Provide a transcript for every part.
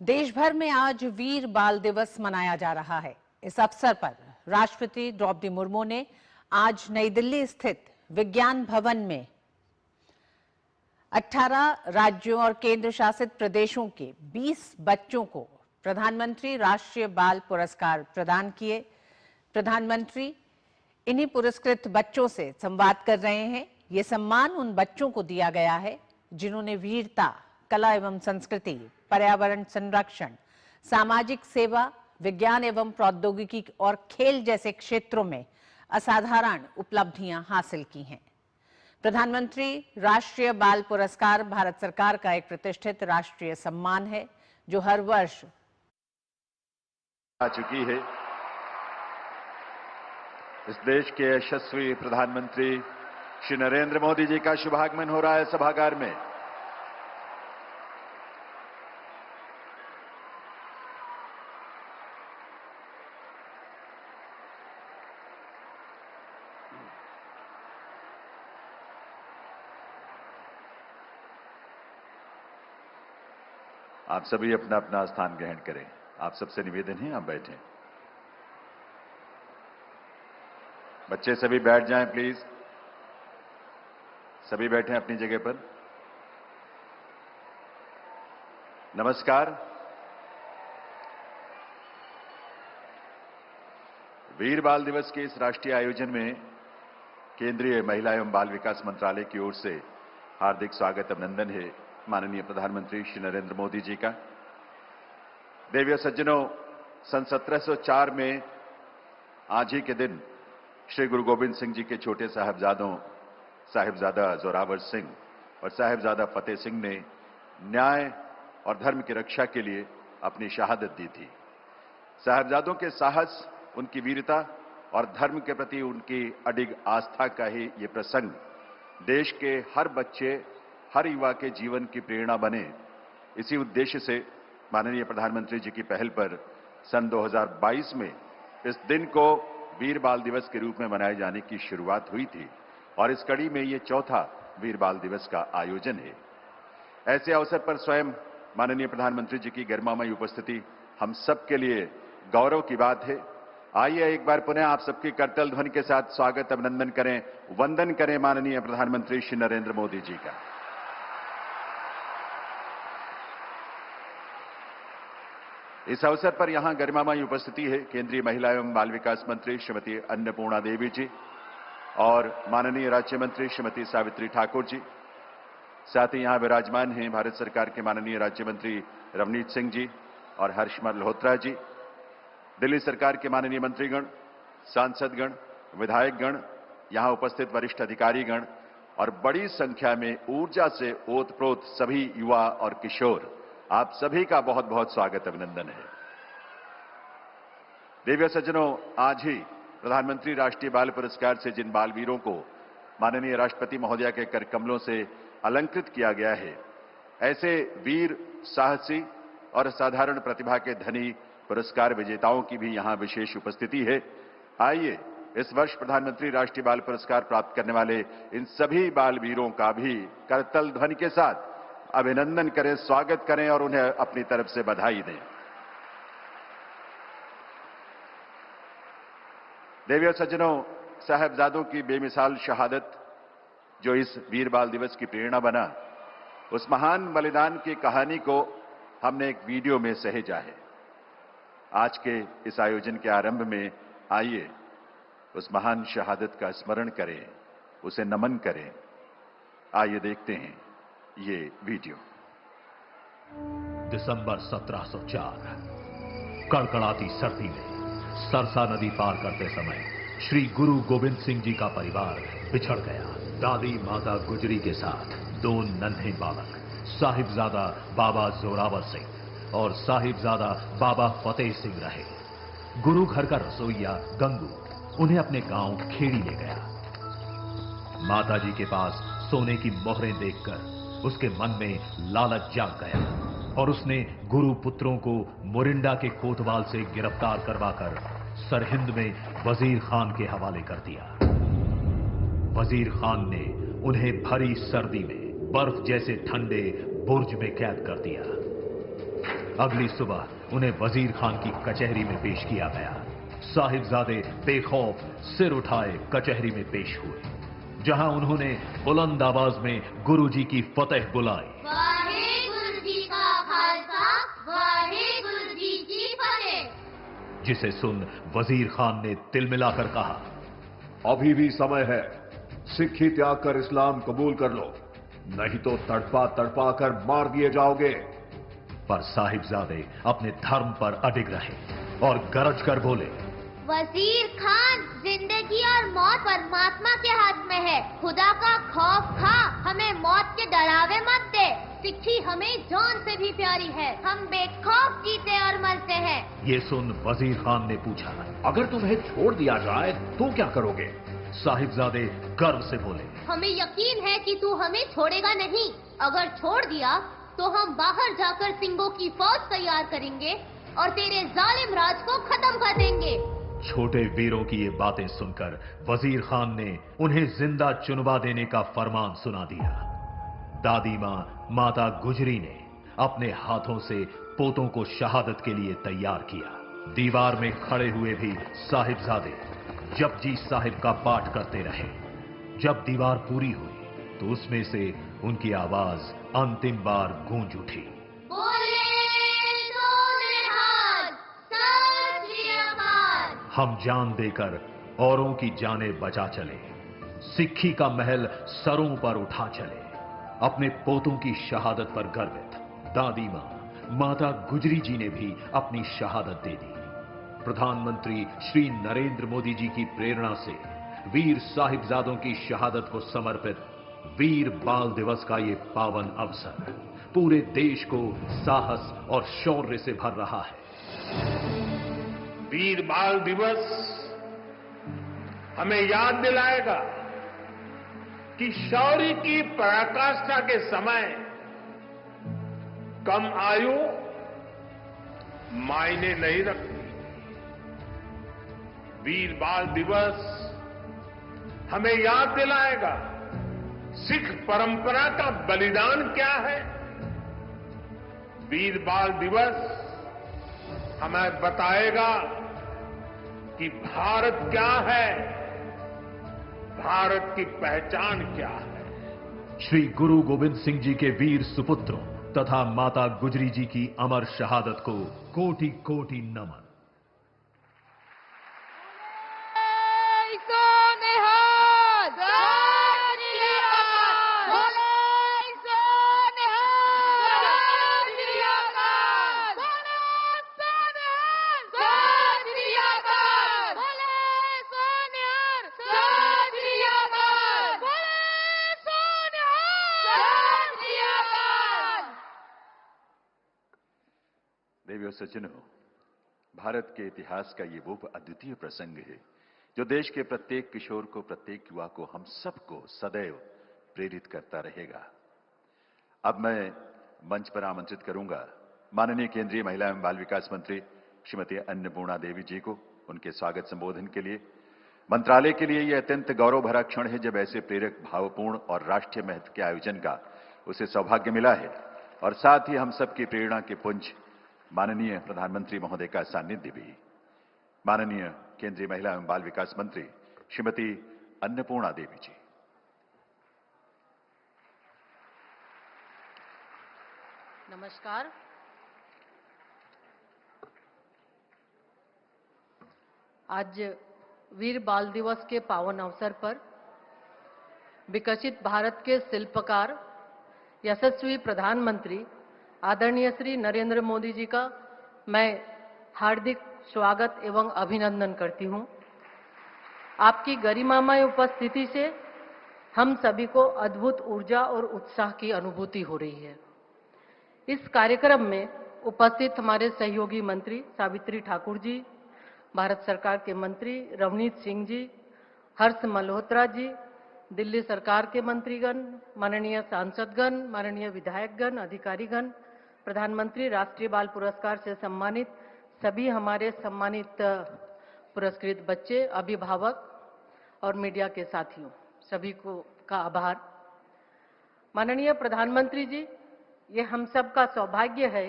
देश भर में आज वीर बाल दिवस मनाया जा रहा है। इस अवसर पर राष्ट्रपति द्रौपदी मुर्मू ने आज नई दिल्ली स्थित विज्ञान भवन में 18 राज्यों और केंद्र शासित प्रदेशों के 20 बच्चों को प्रधानमंत्री राष्ट्रीय बाल पुरस्कार प्रदान किए। प्रधानमंत्री इन्हीं पुरस्कृत बच्चों से संवाद कर रहे हैं। ये सम्मान उन बच्चों को दिया गया है जिन्होंने वीरता, कला एवं संस्कृति, पर्यावरण संरक्षण, सामाजिक सेवा, विज्ञान एवं प्रौद्योगिकी और खेल जैसे क्षेत्रों में असाधारण उपलब्धियां हासिल की हैं। प्रधानमंत्री राष्ट्रीय बाल पुरस्कार भारत सरकार का एक प्रतिष्ठित राष्ट्रीय सम्मान है जो हर वर्ष आ चुकी है। इस देश के यशस्वी प्रधानमंत्री श्री नरेंद्र मोदी जी का शुभागमन हो रहा है सभागार में। आप सभी अपना अपना स्थान ग्रहण करें। आप सबसे निवेदन है, आप बैठें। बच्चे सभी बैठ जाएं प्लीज। सभी बैठें अपनी जगह पर। नमस्कार। वीर बाल दिवस के इस राष्ट्रीय आयोजन में केंद्रीय महिला एवं बाल विकास मंत्रालय की ओर से हार्दिक स्वागत अभिनंदन है माननीय प्रधानमंत्री श्री नरेंद्र मोदी जी का। देवी और सज्जनों, सन 1704 में आज ही के दिन श्री गुरु गोविंद सिंह जी के छोटे साहिबजादों साहिबजादा जोरावर सिंह और साहिबजादा फतेह सिंह ने न्याय और धर्म की रक्षा के लिए अपनी शहादत दी थी। साहिबजादों के साहस, उनकी वीरता और धर्म के प्रति उनकी अडिग आस्था का ही ये प्रसंग देश के हर बच्चे, हर युवा के जीवन की प्रेरणा बने। इसी उद्देश्य से माननीय प्रधानमंत्री जी की पहल पर सन 2022 में इस दिन को वीर बाल दिवस के रूप में मनाए जाने की शुरुआत हुई थी और इस कड़ी में ये चौथा वीर बाल दिवस का आयोजन है। ऐसे अवसर पर स्वयं माननीय प्रधानमंत्री जी की गरिमामयी उपस्थिति हम सब के लिए गौरव की बात है। आइए एक बार पुनः आप सबकी करतल ध्वनि के साथ स्वागत अभिनंदन करें, वंदन करें माननीय प्रधानमंत्री श्री नरेंद्र मोदी जी का। इस अवसर पर यहां गरिमामयी उपस्थिति है केंद्रीय महिला एवं बाल विकास मंत्री श्रीमती अन्नपूर्णा देवी जी और माननीय राज्य मंत्री श्रीमती सावित्री ठाकुर जी। साथ ही यहां विराजमान हैं भारत सरकार के माननीय राज्य मंत्री रवनीत सिंह जी और हर्ष मल्होत्रा जी, दिल्ली सरकार के माननीय मंत्रीगण, सांसदगण, विधायकगण, यहां उपस्थित वरिष्ठ अधिकारीगण और बड़ी संख्या में ऊर्जा से ओतप्रोत सभी युवा और किशोर, आप सभी का बहुत बहुत स्वागत अभिनंदन है। देवी सज्जनों, आज ही प्रधानमंत्री राष्ट्रीय बाल पुरस्कार से जिन बाल वीरों को माननीय राष्ट्रपति महोदया के कर कमलों से अलंकृत किया गया है, ऐसे वीर, साहसी और असाधारण प्रतिभा के धनी पुरस्कार विजेताओं की भी यहां विशेष उपस्थिति है। आइए इस वर्ष प्रधानमंत्री राष्ट्रीय बाल पुरस्कार प्राप्त करने वाले इन सभी बाल वीरों का भी करतल ध्वनि के साथ अभिनंदन करें, स्वागत करें और उन्हें अपनी तरफ से बधाई दें। देवी और सज्जनों, साहिबजादों की बेमिसाल शहादत जो इस वीर बाल दिवस की प्रेरणा बना, उस महान बलिदान की कहानी को हमने एक वीडियो में सहेजा है। आज के इस आयोजन के आरंभ में आइए उस महान शहादत का स्मरण करें, उसे नमन करें। आइए देखते हैं ये वीडियो। दिसंबर 1704, कड़कड़ाती सर्दी में सरसा नदी पार करते समय श्री गुरु गोविंद सिंह जी का परिवार बिछड़ गया। दादी माता गुजरी के साथ दो नन्हे बालक साहिबजादा बाबा जोरावर सिंह और साहिबजादा बाबा फतेह सिंह रहे। गुरु घर का रसोइया गंगू उन्हें अपने गांव खेड़ी ले गया। माताजी के पास सोने की मोहरें देखकर उसके मन में लालच जाग गया और उसने गुरु पुत्रों को मोरिंडा के कोतवाल से गिरफ्तार करवाकर सरहिंद में वजीर खान के हवाले कर दिया। वजीर खान ने उन्हें भरी सर्दी में बर्फ जैसे ठंडे बुर्ज में कैद कर दिया। अगली सुबह उन्हें वजीर खान की कचहरी में पेश किया गया। साहिबजादे बेखौफ सिर उठाए कचहरी में पेश हुए, जहां उन्होंने बुलंद आवाज में गुरुजी की फतेह बुलाई। वाहेगुरु जी का खालसा, वाहेगुरु जी की फतेह। जिसे सुन वजीर खान ने तिल मिलाकर कहा, अभी भी समय है, सिक्खी त्याग कर इस्लाम कबूल कर लो, नहीं तो तड़पा तड़पा कर मार दिए जाओगे। पर साहिबजादे अपने धर्म पर अडिग रहे और गरज कर बोले, वजीर खान, जिंदगी और मौत परमात्मा के हाथ में है। खुदा का खौफ खा, हमें मौत के डरावे मत दे। सिक्खी हमें जान से भी प्यारी है, हम बेखौफ जीते और मरते हैं। ये सुन वजीर खान ने पूछा, अगर तुम्हें छोड़ दिया जाए तो क्या करोगे? साहिबजादे गर्व से बोले, हमें यकीन है कि तू हमें छोड़ेगा नहीं। अगर छोड़ दिया तो हम बाहर जाकर सिंगों की फौज तैयार करेंगे और तेरे जालिम राज को खत्म कर देंगे। छोटे वीरों की ये बातें सुनकर वजीर खान ने उन्हें जिंदा चुनवा देने का फरमान सुना दिया। दादी मां माता गुजरी ने अपने हाथों से पोतों को शहादत के लिए तैयार किया। दीवार में खड़े हुए भी साहिबजादे जपजी साहिब का पाठ करते रहे। जब दीवार पूरी हुई तो उसमें से उनकी आवाज अंतिम बार गूंज उठी, हम जान देकर औरों की जानें बचा चले, सिक्खी का महल सरों पर उठा चले। अपने पोतों की शहादत पर गर्वित दादी मां माता गुजरी जी ने भी अपनी शहादत दे दी। प्रधानमंत्री श्री नरेंद्र मोदी जी की प्रेरणा से वीर साहिबजादों की शहादत को समर्पित वीर बाल दिवस का ये पावन अवसर पूरे देश को साहस और शौर्य से भर रहा है। वीर बाल दिवस हमें याद दिलाएगा कि शौर्य की पराकाष्ठा के समय कम आयु मायने नहीं रखती। वीर बाल दिवस हमें याद दिलाएगा सिख परंपरा का बलिदान क्या है। वीर बाल दिवस हमें बताएगा कि भारत क्या है, भारत की पहचान क्या है। श्री गुरु गोविंद सिंह जी के वीर सुपुत्रों तथा माता गुजरी जी की अमर शहादत को कोटि कोटि नमन। देवियों सज्जनों, भारत के इतिहास का ये वो अद्वितीय प्रसंग है जो देश के प्रत्येक किशोर को, प्रत्येक युवा को, हम सबको सदैव प्रेरित करता रहेगा। अब मैं मंच पर आमंत्रित करूंगा माननीय केंद्रीय महिला एवं बाल विकास मंत्री श्रीमती अन्नपूर्णा देवी जी को उनके स्वागत संबोधन के लिए। मंत्रालय के लिए यह अत्यंत गौरव भरा क्षण है जब ऐसे प्रेरक, भावपूर्ण और राष्ट्रीय महत्व के आयोजन का उसे सौभाग्य मिला है, और साथ ही हम सबकी प्रेरणा के पुंज माननीय प्रधानमंत्री महोदय का सानिध्य भी। माननीय केंद्रीय महिला एवं बाल विकास मंत्री श्रीमती अन्नपूर्णा देवी जी। नमस्कार। आज वीर बाल दिवस के पावन अवसर पर विकसित भारत के शिल्पकार यशस्वी प्रधानमंत्री आदरणीय श्री नरेंद्र मोदी जी का मैं हार्दिक स्वागत एवं अभिनंदन करती हूं। आपकी गरिमामय उपस्थिति से हम सभी को अद्भुत ऊर्जा और उत्साह की अनुभूति हो रही है। इस कार्यक्रम में उपस्थित हमारे सहयोगी मंत्री सावित्री ठाकुर जी, भारत सरकार के मंत्री रवनीत सिंह जी, हर्ष मल्होत्रा जी, दिल्ली सरकार के मंत्रीगण, माननीय सांसदगण, माननीय विधायकगण, अधिकारीगण, प्रधानमंत्री राष्ट्रीय बाल पुरस्कार से सम्मानित सभी हमारे सम्मानित पुरस्कृत बच्चे, अभिभावक और मीडिया के साथियों, सभी को का आभार। माननीय प्रधानमंत्री जी, ये हम सब का सौभाग्य है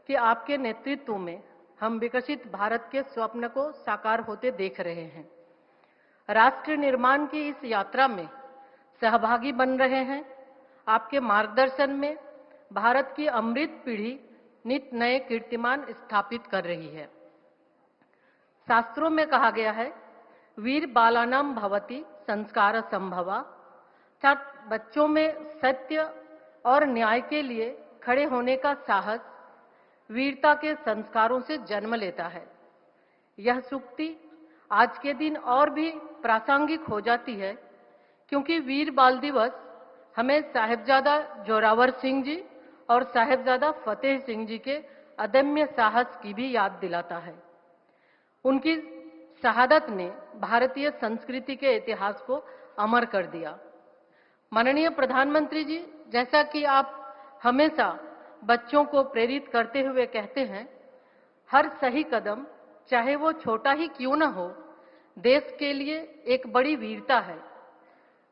कि आपके नेतृत्व में हम विकसित भारत के स्वप्न को साकार होते देख रहे हैं। राष्ट्र निर्माण की इस यात्रा में सहभागी बन रहे हैं। आपके मार्गदर्शन में भारत की अमृत पीढ़ी नित नए कीर्तिमान स्थापित कर रही है। शास्त्रों में कहा गया है, वीर बालानाम भवति संस्कार संभवा, अर्थात बच्चों में सत्य और न्याय के लिए खड़े होने का साहस वीरता के संस्कारों से जन्म लेता है। यह सूक्ति आज के दिन और भी प्रासंगिक हो जाती है, क्योंकि वीर बाल दिवस हमें साहिबजादा जोरावर सिंह जी और साहिबजादा फतेह सिंह जी के अदम्य साहस की भी याद दिलाता है। उनकी शहादत ने भारतीय संस्कृति के इतिहास को अमर कर दिया। माननीय प्रधानमंत्री जी, जैसा कि आप हमेशा बच्चों को प्रेरित करते हुए कहते हैं, हर सही कदम चाहे वो छोटा ही क्यों न हो, देश के लिए एक बड़ी वीरता है।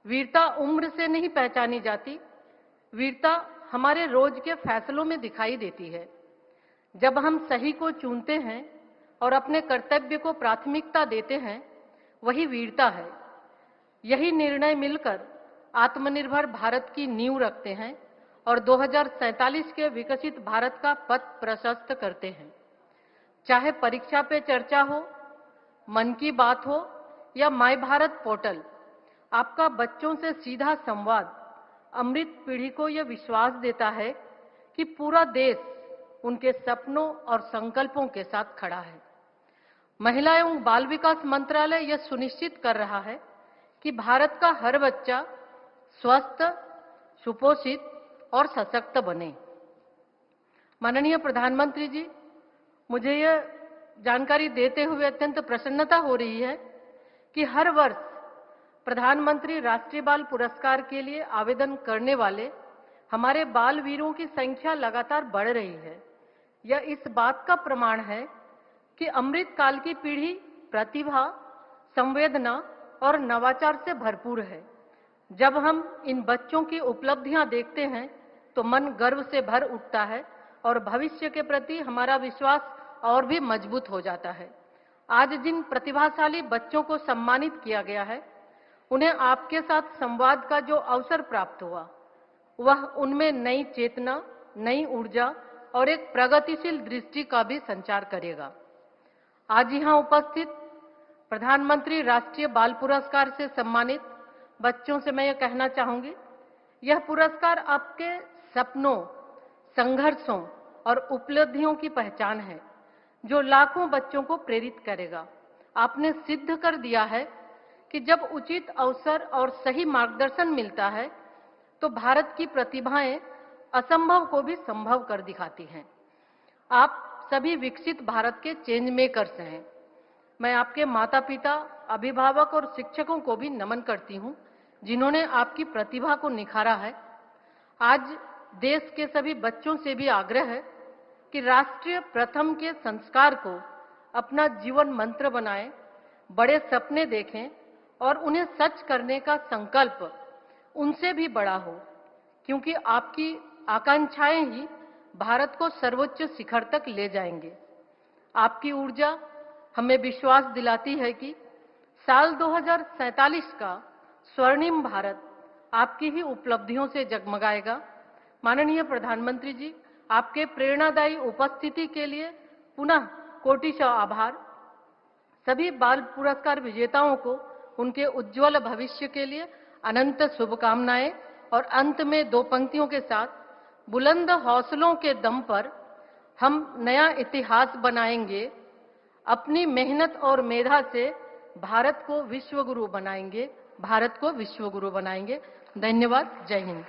वीरता उम्र से नहीं पहचानी जाती, वीरता हमारे रोज के फैसलों में दिखाई देती है। जब हम सही को चुनते हैं और अपने कर्तव्य को प्राथमिकता देते हैं, वही वीरता है। यही निर्णय मिलकर आत्मनिर्भर भारत की नींव रखते हैं और 2047 के विकसित भारत का पथ प्रशस्त करते हैं। चाहे परीक्षा पे चर्चा हो, मन की बात हो या माय भारत पोर्टल, आपका बच्चों से सीधा संवाद अमृत पीढ़ी को यह विश्वास देता है कि पूरा देश उनके सपनों और संकल्पों के साथ खड़ा है। महिला एवं बाल विकास मंत्रालय यह सुनिश्चित कर रहा है कि भारत का हर बच्चा स्वस्थ, सुपोषित और सशक्त बने। माननीय प्रधानमंत्री जी, मुझे यह जानकारी देते हुए अत्यंत प्रसन्नता हो रही है कि हर वर्ष प्रधानमंत्री राष्ट्रीय बाल पुरस्कार के लिए आवेदन करने वाले हमारे बाल वीरों की संख्या लगातार बढ़ रही है। यह इस बात का प्रमाण है कि अमृत काल की पीढ़ी प्रतिभा, संवेदना और नवाचार से भरपूर है। जब हम इन बच्चों की उपलब्धियां देखते हैं तो मन गर्व से भर उठता है और भविष्य के प्रति हमारा विश्वास और भी मजबूत हो जाता है। आज जिन प्रतिभाशाली बच्चों को सम्मानित किया गया है, उन्हें आपके साथ संवाद का जो अवसर प्राप्त हुआ, वह उनमें नई चेतना, नई ऊर्जा और एक प्रगतिशील दृष्टि का भी संचार करेगा। आज यहां उपस्थित प्रधानमंत्री राष्ट्रीय बाल पुरस्कार से सम्मानित बच्चों से मैं ये कहना चाहूंगी, यह पुरस्कार आपके सपनों, संघर्षों और उपलब्धियों की पहचान है, जो लाखों बच्चों को प्रेरित करेगा। आपने सिद्ध कर दिया है कि जब उचित अवसर और सही मार्गदर्शन मिलता है तो भारत की प्रतिभाएं असंभव को भी संभव कर दिखाती हैं। आप सभी विकसित भारत के चेंज मेकर्स हैं। मैं आपके माता पिता, अभिभावक और शिक्षकों को भी नमन करती हूं, जिन्होंने आपकी प्रतिभा को निखारा है। आज देश के सभी बच्चों से भी आग्रह है कि राष्ट्रीय प्रथम के संस्कार को अपना जीवन मंत्र बनाएं, बड़े सपने देखें और उन्हें सच करने का संकल्प उनसे भी बड़ा हो, क्योंकि आपकी आकांक्षाएं ही भारत को सर्वोच्च शिखर तक ले जाएंगे। आपकी ऊर्जा हमें विश्वास दिलाती है कि साल 2047 का स्वर्णिम भारत आपकी ही उपलब्धियों से जगमगाएगा। माननीय प्रधानमंत्री जी, आपके प्रेरणादायी उपस्थिति के लिए पुनः कोटिशः आभार। सभी बाल पुरस्कार विजेताओं को उनके उज्जवल भविष्य के लिए अनंत शुभकामनाएं और अंत में दो पंक्तियों के साथ, बुलंद हौसलों के दम पर हम नया इतिहास बनाएंगे, अपनी मेहनत और मेधा से भारत को विश्व गुरु बनाएंगे, भारत को विश्व गुरु बनाएंगे। धन्यवाद। जय हिंद।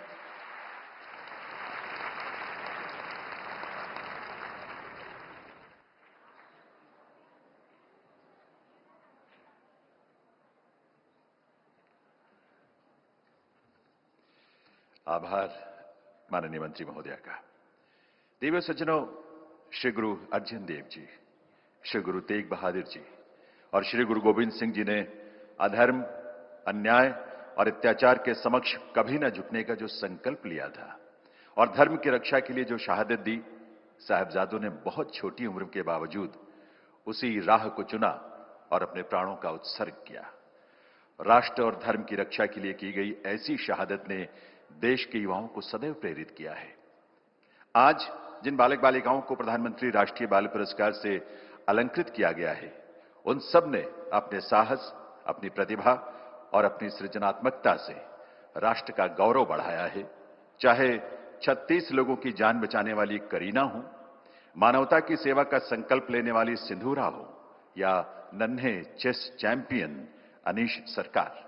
आभार माननीय मंत्री महोदया का। देव सज्जनों, श्री गुरु अर्जन देव जी, श्री गुरु तेग बहादुर जी और श्री गुरु गोविंद सिंह जी ने अधर्म, अन्याय और अत्याचार के समक्ष कभी न झुकने का जो संकल्प लिया था और धर्म की रक्षा के लिए जो शहादत दी, साहिबजादों ने बहुत छोटी उम्र के बावजूद उसी राह को चुना और अपने प्राणों का उत्सर्ग किया। राष्ट्र और धर्म की रक्षा के लिए की गई ऐसी शहादत ने देश के युवाओं को सदैव प्रेरित किया है। आज जिन बालक बालिकाओं को प्रधानमंत्री राष्ट्रीय बाल पुरस्कार से अलंकृत किया गया है, उन सब ने अपने साहस, अपनी प्रतिभा और अपनी सृजनात्मकता से राष्ट्र का गौरव बढ़ाया है। चाहे 36 लोगों की जान बचाने वाली करीना हो, मानवता की सेवा का संकल्प लेने वाली सिंधूरा हो, या नन्हे चेस चैंपियन अनीश सरकार।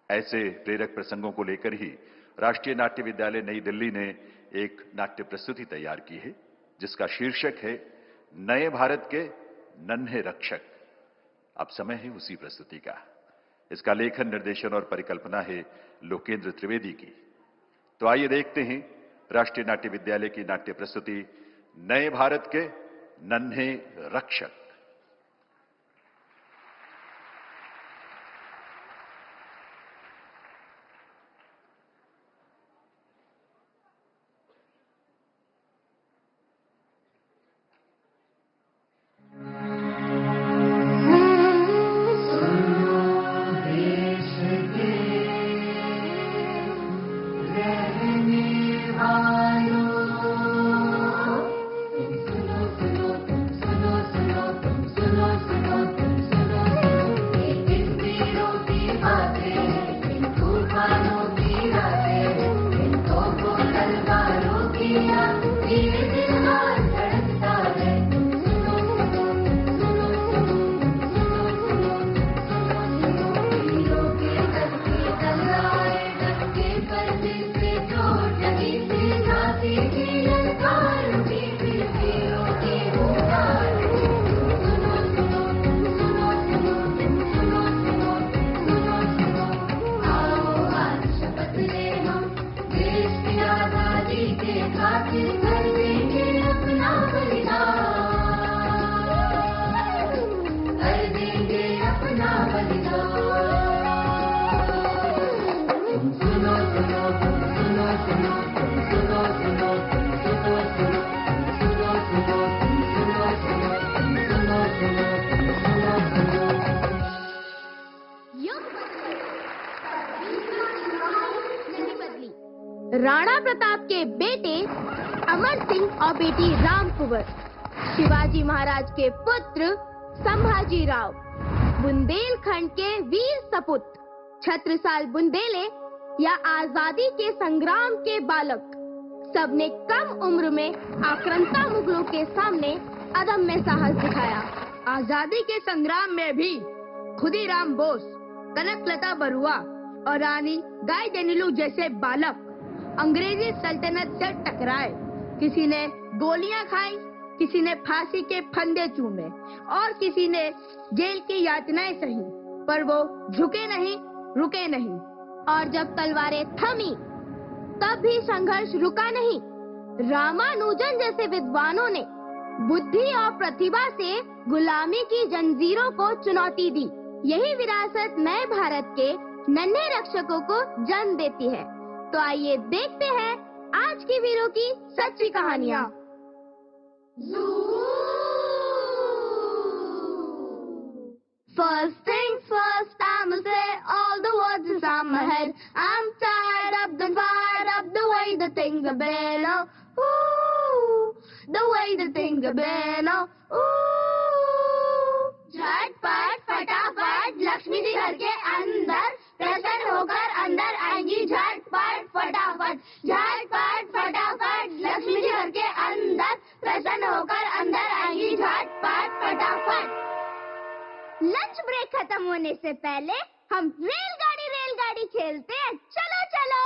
ऐसे प्रेरक प्रसंगों को लेकर ही राष्ट्रीय नाट्य विद्यालय नई दिल्ली ने एक नाट्य प्रस्तुति तैयार की है, जिसका शीर्षक है नए भारत के नन्हे रक्षक। अब समय है उसी प्रस्तुति का। इसका लेखन, निर्देशन और परिकल्पना है लोकेंद्र त्रिवेदी की। तो आइए देखते हैं राष्ट्रीय नाट्य विद्यालय की नाट्य प्रस्तुति नए भारत के नन्हे रक्षक। राणा प्रताप के बेटे अमर सिंह और बेटी राम कुंवर, शिवाजी महाराज के पुत्र संभाजी राव, बुंदेलखंड के वीर सपूत, छत्रसाल बुंदेले या आजादी के संग्राम के बालक, सबने कम उम्र में आक्रांता मुगलों के सामने अदम्य साहस दिखाया। आजादी के संग्राम में भी खुदीराम बोस, कनकलता बरुआ और रानी गाइदिन्यू जैसे बालक अंग्रेजी सल्तनत से टकराए। किसी ने गोलियां खाई, किसी ने फांसी के फंदे चूमे और किसी ने जेल की यातनाएं सही, पर वो झुके नहीं, रुके नहीं। और जब तलवारें थमी तब भी संघर्ष रुका नहीं। रामानुजन जैसे विद्वानों ने बुद्धि और प्रतिभा से गुलामी की जंजीरों को चुनौती दी। यही विरासत नए भारत के नन्हे रक्षकों को जन्म देती है। तो आइए देखते हैं आज की वीरों की सच्ची कहानियाँ। First things first, I'ma say all the words is on my head. I'm tired of the fired up the way the things are been. Oh, ooh, the way the things are been. Oh, ooh. झटपट फटाफट लक्ष्मी जी घर के अंदर प्रसन्न होकर अंदर आएंगी। झटपट फटाफट, झटपट फटाफट लक्ष्मी जी घर के अंदर प्रसन्न होकर अंदर आएंगी। झटपट फटाफट। लंच ब्रेक खत्म होने से पहले हम रेलगाड़ी खेलते हैं। चलो चलो।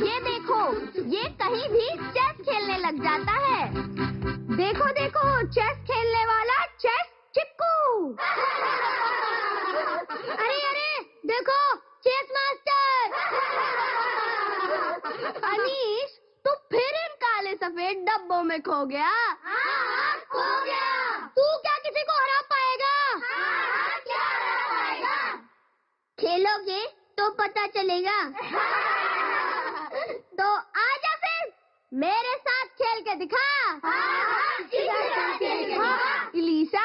ये देखो, ये कहीं भी चेस खेलने लग जाता है। देखो देखो, चेस खेलने वाला चेस चिपकू। अरे अरे देखो, चेस मास्टर। अनीश, में खो गया? हाँ, खो गया। तू क्या किसी को हरा पाएगा? हाँ, क्या हरा पाएगा? खेलोगे तो पता चलेगा। तो आजा फिर मेरे साथ खेल के दिखा। इलीशा,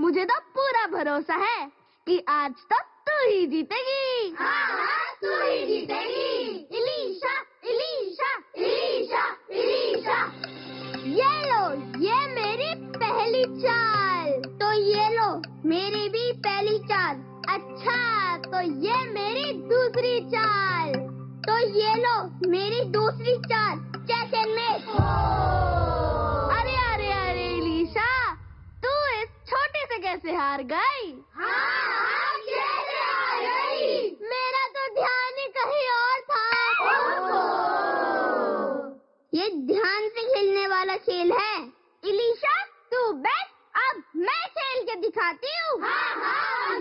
मुझे तो पूरा भरोसा है कि आज तो तू ही जीतेगी। तू ही जीतेगी। इलीशा, इलीशा, इलीशा, इलीशा। ये लो, ये मेरी पहली चाल। तो ये लो, मेरी भी पहली चाल। अच्छा, तो ये मेरी दूसरी चाल। तो ये लो, मेरी दूसरी चाल। Check and mate. अरे अरे अरे इलीशा, तू इस छोटे से कैसे हार गई? कैसे हार गई? मेरा तो ध्यान ही कहीं और था। ये ध्यान से खेलने वाला खेल है। इलीशा, तू बैठ, अब मैं खेल के दिखाती हूँ।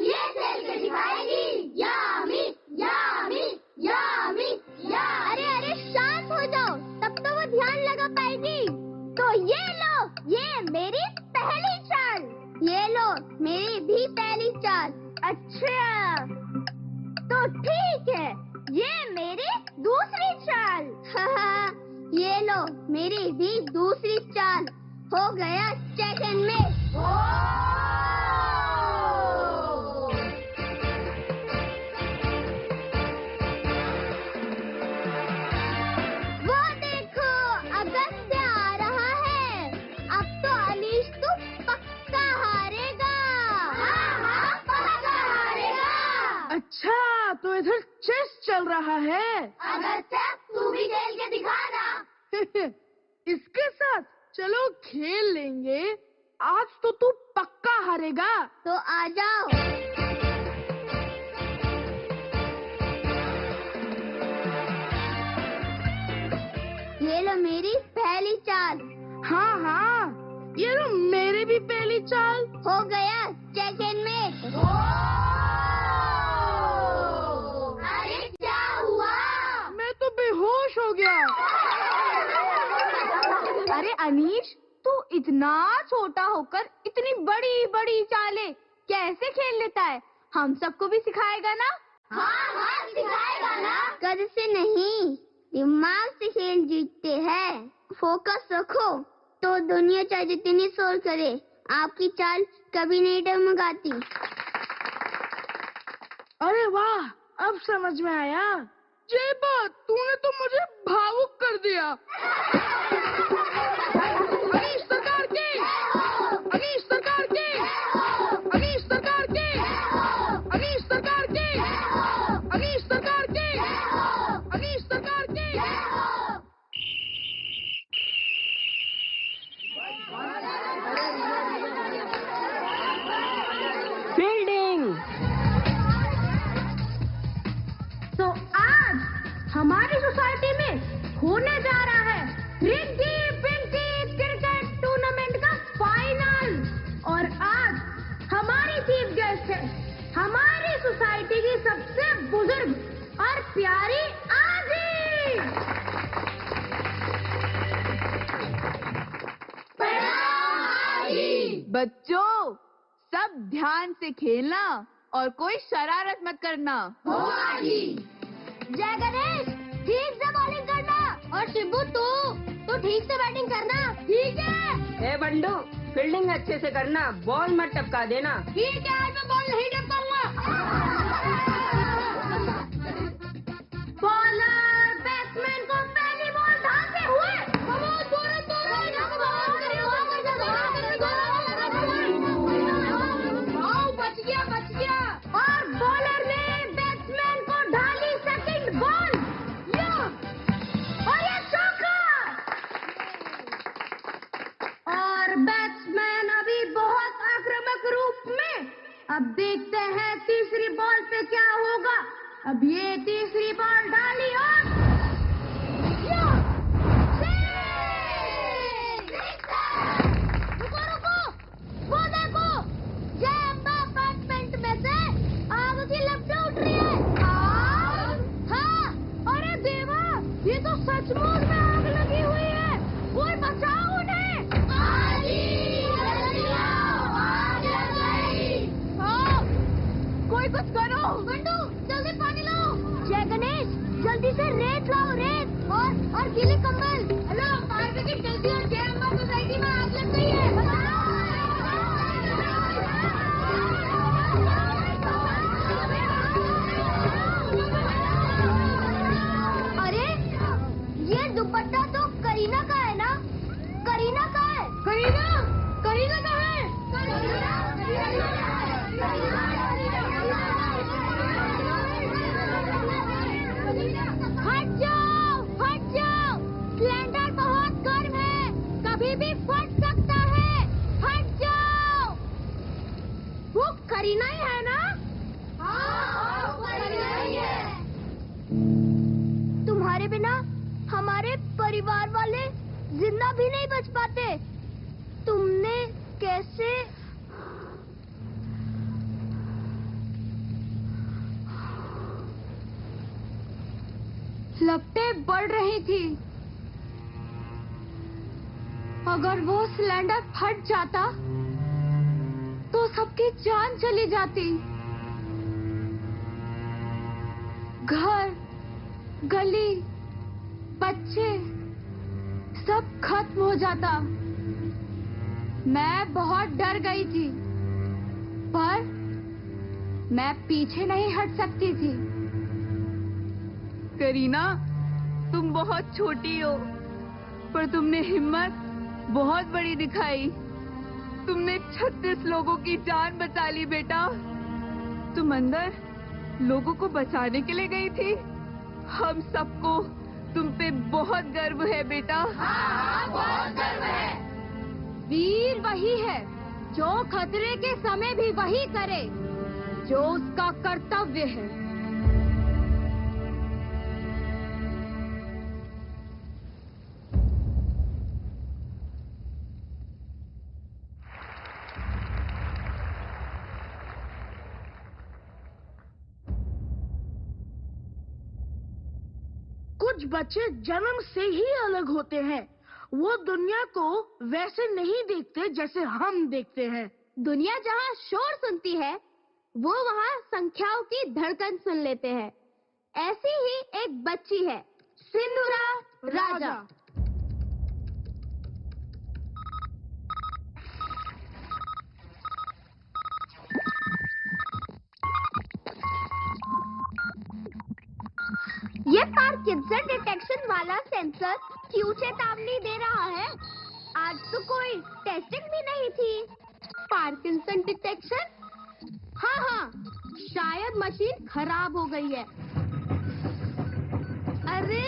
ये खेल के दिखाएगी। यामी, यामी, यामी, यामी। अरे अरे शांत हो जाओ, तब तो वो ध्यान लगा पाएगी। तो ये लो, ये मेरी पहली चाल। ये लो, मेरी भी पहली चाल। अच्छा, तो ठीक है, ये मेरी दूसरी चाल। ये लो, मेरी भी दूसरी चाल। हो गया चेक एंड मेट। वो देखो, अगस्त्य आ रहा है। अब तो अलीश तू पक्का हारेगा। पक्का हारेगा। अच्छा, तो इधर चेस चल रहा है। अगस्त्य, तू भी खेल के दिखाना। इसके साथ चलो खेल लेंगे। आज तो तू पक्का हारेगा। तो आ जाओ। ये लो मेरी पहली चाल। हाँ, ये लो मेरी भी पहली चाल। हो गया चेक एंड मेट। अरे क्या हुआ? मैं तो बेहोश हो गया। अरे अनीश, तू इतना छोटा होकर इतनी बड़ी बड़ी चालें कैसे खेल लेता है? हम सबको भी सिखाएगा ना? हाँ, सिखाएगा ना। कद से नहीं, दिमाग से खेल जीतते हैं। फोकस रखो तो दुनिया चाहे जितनी शोर करे, आपकी चाल कभी नहीं डगमगाती। अरे वाह, अब समझ में आया। ये बात तूने तो मुझे भावुक कर दिया। अनीश सरकार की, अनीश सरकार की, अनीश सरकार की, अनीश सरकार की, अनीश सरकार की, अनीश सरकार की। फील्डिंग। तो आज हमारी सोसाइटी में होने जा रहा है रिंकी पिंकी क्रिकेट टूर्नामेंट का फाइनल। और आज हमारी चीफ गेस्ट है हमारी सोसाइटी की सबसे बुजुर्ग और प्यारी आजी। बच्चों, सब ध्यान से खेलना और कोई शरारत मत करना। जय गणेश, ठीक से बॉलिंग करना। और शिबू तू ठीक से बैटिंग करना। ठीक है। ए बंडू, फील्डिंग अच्छे से करना, बॉल मत टपका देना। ठीक है, आज मैं बॉल नहीं टपकाऊंगा। बॉलर बैट्समैन को पहली बॉल धांधते हुए बच गया। और बॉलर ने बैट्समैन को ढाली सेकंड बॉल। और ये चौका। और बैट्समैन अभी बहुत आक्रामक रूप में। अब देखते हैं तीसरी बॉल पे क्या होगा। अब ये तीसरी बॉल डाली और रुको, वो देखो, जय अम्बा अपार्टमेंट में से आग की लपटें उठ रही है। हाँ, अरे देवा, ये तो सचमुच में आग लगी हुई है। कोई बचाओ उन्हें। और गीले कंबल। हेलो, फायर ब्रिगेड जल्दी और जय अम्बा सोसाइटी में आग लग गई है। अरे, ये दुपट्टा तो करीना का है ना? करीना का है। करीना? करीना कहाँ है? हट जाओ, हट जाओ। सिलेंडर बहुत गर्म है, कभी भी फट सकता है। हट जाओ। वो करीना ही है ना? हाँ, करीना ही है। तुम्हारे बिना हमारे परिवार वाले जिंदा भी नहीं बच पाते। तुमने कैसे? लपटें बढ़ रही थी। अगर वो सिलेंडर फट जाता तो सबकी जान चली जाती। घर, गली, बच्चे सब खत्म हो जाता। मैं बहुत डर गई थी, पर मैं पीछे नहीं हट सकती थी। करीना, तुम बहुत छोटी हो, पर तुमने हिम्मत बहुत बड़ी दिखाई। तुमने 36 लोगों की जान बचा ली बेटा। तुम अंदर लोगों को बचाने के लिए गई थी। हम सबको तुम पे बहुत गर्व है बेटा। हाँ, बहुत गर्व है। वीर वही है जो खतरे के समय भी वही करे जो उसका कर्तव्य है। कुछ बच्चे जन्म से ही अलग होते हैं। वो दुनिया को वैसे नहीं देखते जैसे हम देखते हैं। दुनिया जहाँ शोर सुनती है, वो वहाँ संख्याओं की धड़कन सुन लेते हैं। ऐसी ही एक बच्ची है, सिंदूरा राजा। ये पार्किंसन डिटेक्शन वाला सेंसर क्यों चेतावनी दे रहा है? आज तो कोई टेस्टिंग भी नहीं थी। Parkinson detection? हाँ, शायद मशीन खराब हो गई है। अरे,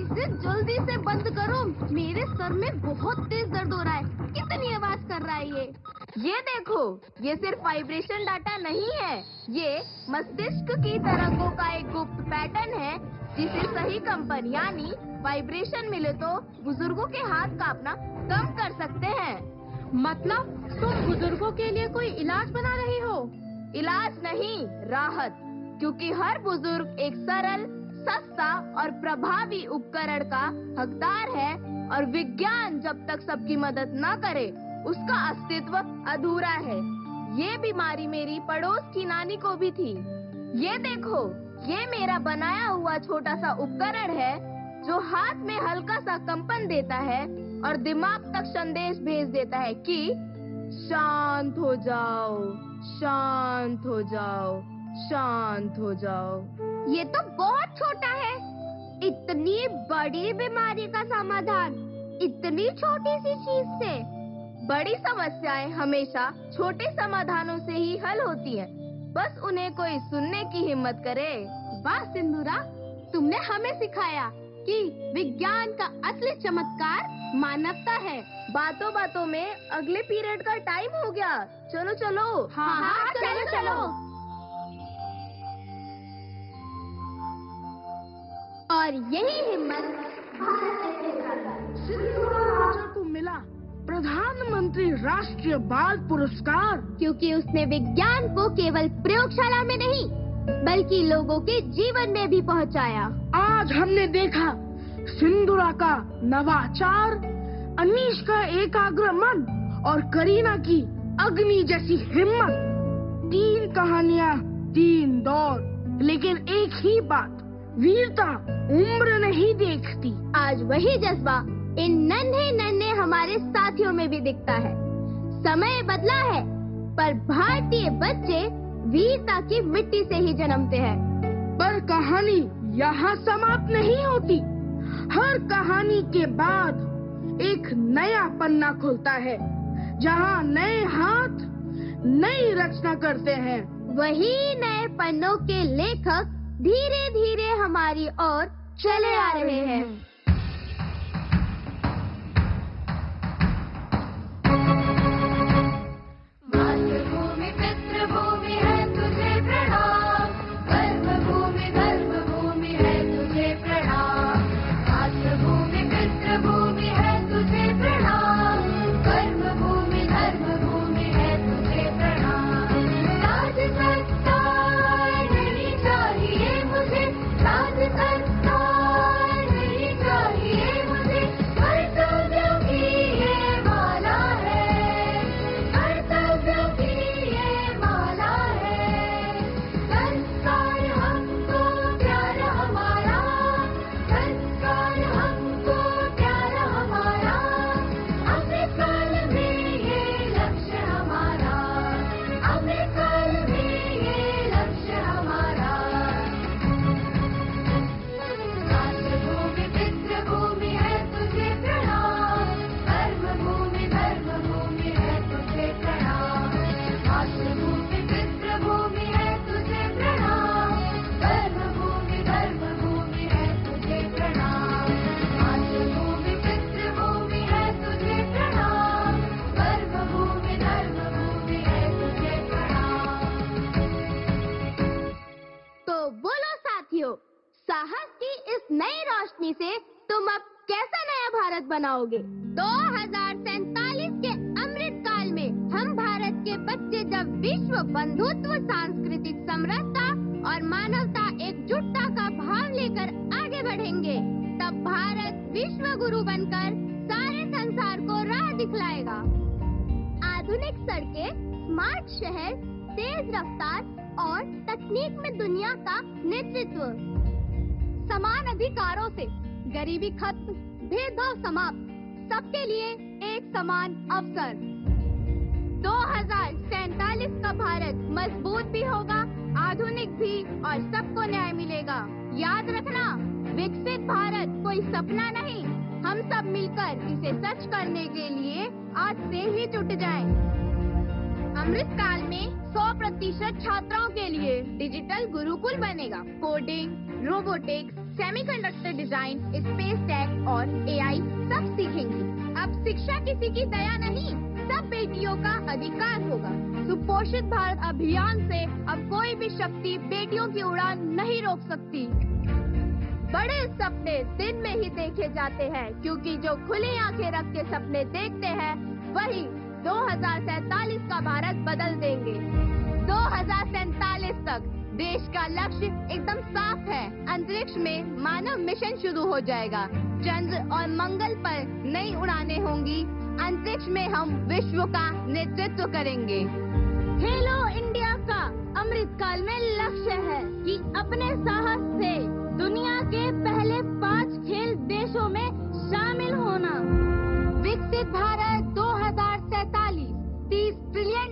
इसे जल्दी से बंद करो। मेरे सर में बहुत तेज दर्द हो रहा है। कितनी आवाज कर रहा है ये? ये देखो, ये सिर्फ वाइब्रेशन डाटा नहीं है, ये मस्तिष्क की तरंगों का एक गुप्त पैटर्न है जिसे सही कंपन यानी वाइब्रेशन मिले तो बुजुर्गों के हाथ कांपना कम कर सकते हैं। मतलब तुम बुजुर्गों के लिए कोई इलाज बना रही हो? इलाज नहीं, राहत। क्योंकि हर बुजुर्ग एक सरल, सस्ता और प्रभावी उपकरण का हकदार है और विज्ञान जब तक सबकी मदद न करे उसका अस्तित्व अधूरा है। ये बीमारी मेरी पड़ोस की नानी को भी थी। ये देखो, ये मेरा बनाया हुआ छोटा सा उपकरण है जो हाथ में हल्का सा कंपन देता है और दिमाग तक संदेश भेज देता है कि शांत हो जाओ, शांत हो जाओ, शांत हो जाओ। ये तो बहुत छोटा है। इतनी बड़ी बीमारी का समाधान इतनी छोटी सी चीज से। बड़ी समस्याएं हमेशा छोटे समाधानों से ही हल होती हैं। बस उन्हें कोई सुनने की हिम्मत करे। वाह सिंदूरा, तुमने हमें सिखाया कि विज्ञान का असली चमत्कार मानवता है। बातों बातों में अगले पीरियड का टाइम हो गया। चलो चलो। हाँ, चलो चलो। और यही हिम्मत सिंदूरा राजा को मिला प्रधानमंत्री राष्ट्रीय बाल पुरस्कार, क्योंकि उसने विज्ञान को केवल प्रयोगशाला में नहीं बल्कि लोगों के जीवन में भी पहुंचाया। आज हमने देखा सिंदूरा का नवाचार, अनीश का एकाग्र मन और करीना की अग्नि जैसी हिम्मत। 3 कहानियाँ, 3 दौर, लेकिन एक ही बात, वीरता उम्र नहीं देखती। आज वही जज्बा इन नन्हे नन्हे हमारे साथियों में भी दिखता है। समय बदला है, पर भारतीय बच्चे वीरता की मिट्टी से ही जन्मते हैं। पर कहानी यहाँ समाप्त नहीं होती। हर कहानी के बाद एक नया पन्ना खुलता है, जहाँ नए हाथ नई रचना करते हैं। वही नए पन्नों के लेखक धीरे धीरे हमारी ओर चले आ रहे हैं। मातृभूमि पितृभूमि है तुझे प्रणाम, कर्मभूमि धर्मभूमि है तुझे प्रणाम। मातृभूमि पितृभूमि है तुझे प्रणाम, कर्मभूमि धर्मभूमि है तुझे प्रणाम। राज सत्कार नहीं चाहिए मुझे, राज सत्कार नहीं चाहिए मुझे। कर्तव्यों की ये माला है, कर्तव्यों की ये माला है। संस्कार हमको प्यारा हमारा, संस्कार हमको प्यारा हमारा। अमृतकाल में ये लक्ष्य हमारा, अमृतकाल में ये लक्ष्य हमारा। मातृभूमि पितृभूमि है तुझे प्रणाम, कर्मभूमि धर्मभूमि है तुझे प्रणाम। मातृभूमि पितृभूमि है तुझे प्रणाम, कर्मभूमि धर्मभूमि है तुझे प्रणाम। मातृभूमि पितृभूमि है तुझे प्रणाम, कर्मभूमि धर्मभूमि है तुझे प्रणाम। तो बोलो साथियों, साहस की इस नई रोशनी से तुम अब कैसा नया भारत बनाओगे? 2047 के अमृत काल में हम भारत के बच्चे जब विश्व बंधुत्व, सांस्कृतिक समरसता और मानवता एकजुटता का भाव लेकर आगे बढ़ेंगे, तब भारत विश्व गुरु बनकर सारे संसार को राह दिखलाएगा। आधुनिक सड़कें, स्मार्ट शहर, तेज रफ्तार और तकनीक में दुनिया का नेतृत्व, समान अधिकारों से गरीबी खत्म, भेदभाव समाप्त, सबके लिए एक समान अवसर। 2047 का भारत मजबूत भी होगा, आधुनिक भी, और सबको न्याय मिलेगा। याद रखना, विकसित भारत कोई सपना नहीं, हम सब मिलकर इसे सच करने के लिए आज से ही जुट जाएं। अमृत काल में 100% छात्राओं के लिए डिजिटल गुरुकुल बनेगा। Coding, robotics, semiconductor design, space tech और एआई सब सीखेंगे। अब शिक्षा किसी की दया नहीं, सब बेटियों का अधिकार होगा। सुपोषित भारत अभियान से अब कोई भी शक्ति बेटियों की उड़ान नहीं रोक सकती। बड़े सपने दिन में ही देखे जाते हैं, क्योंकि जो खुली आंखें रख के सपने देखते हैं वही 2047 का भारत बदल देंगे। 2047 तक देश का लक्ष्य एकदम साफ है। अंतरिक्ष में मानव मिशन शुरू हो जाएगा, चंद्र और मंगल पर नई उड़ानें होंगी, अंतरिक्ष में हम विश्व का नेतृत्व करेंगे। खेलो इंडिया का अमृत काल में लक्ष्य है कि अपने साहस से दुनिया के पहले 5 खेल देशों में शामिल होना। विकसित भारत 2047, $30 ट्रिलियन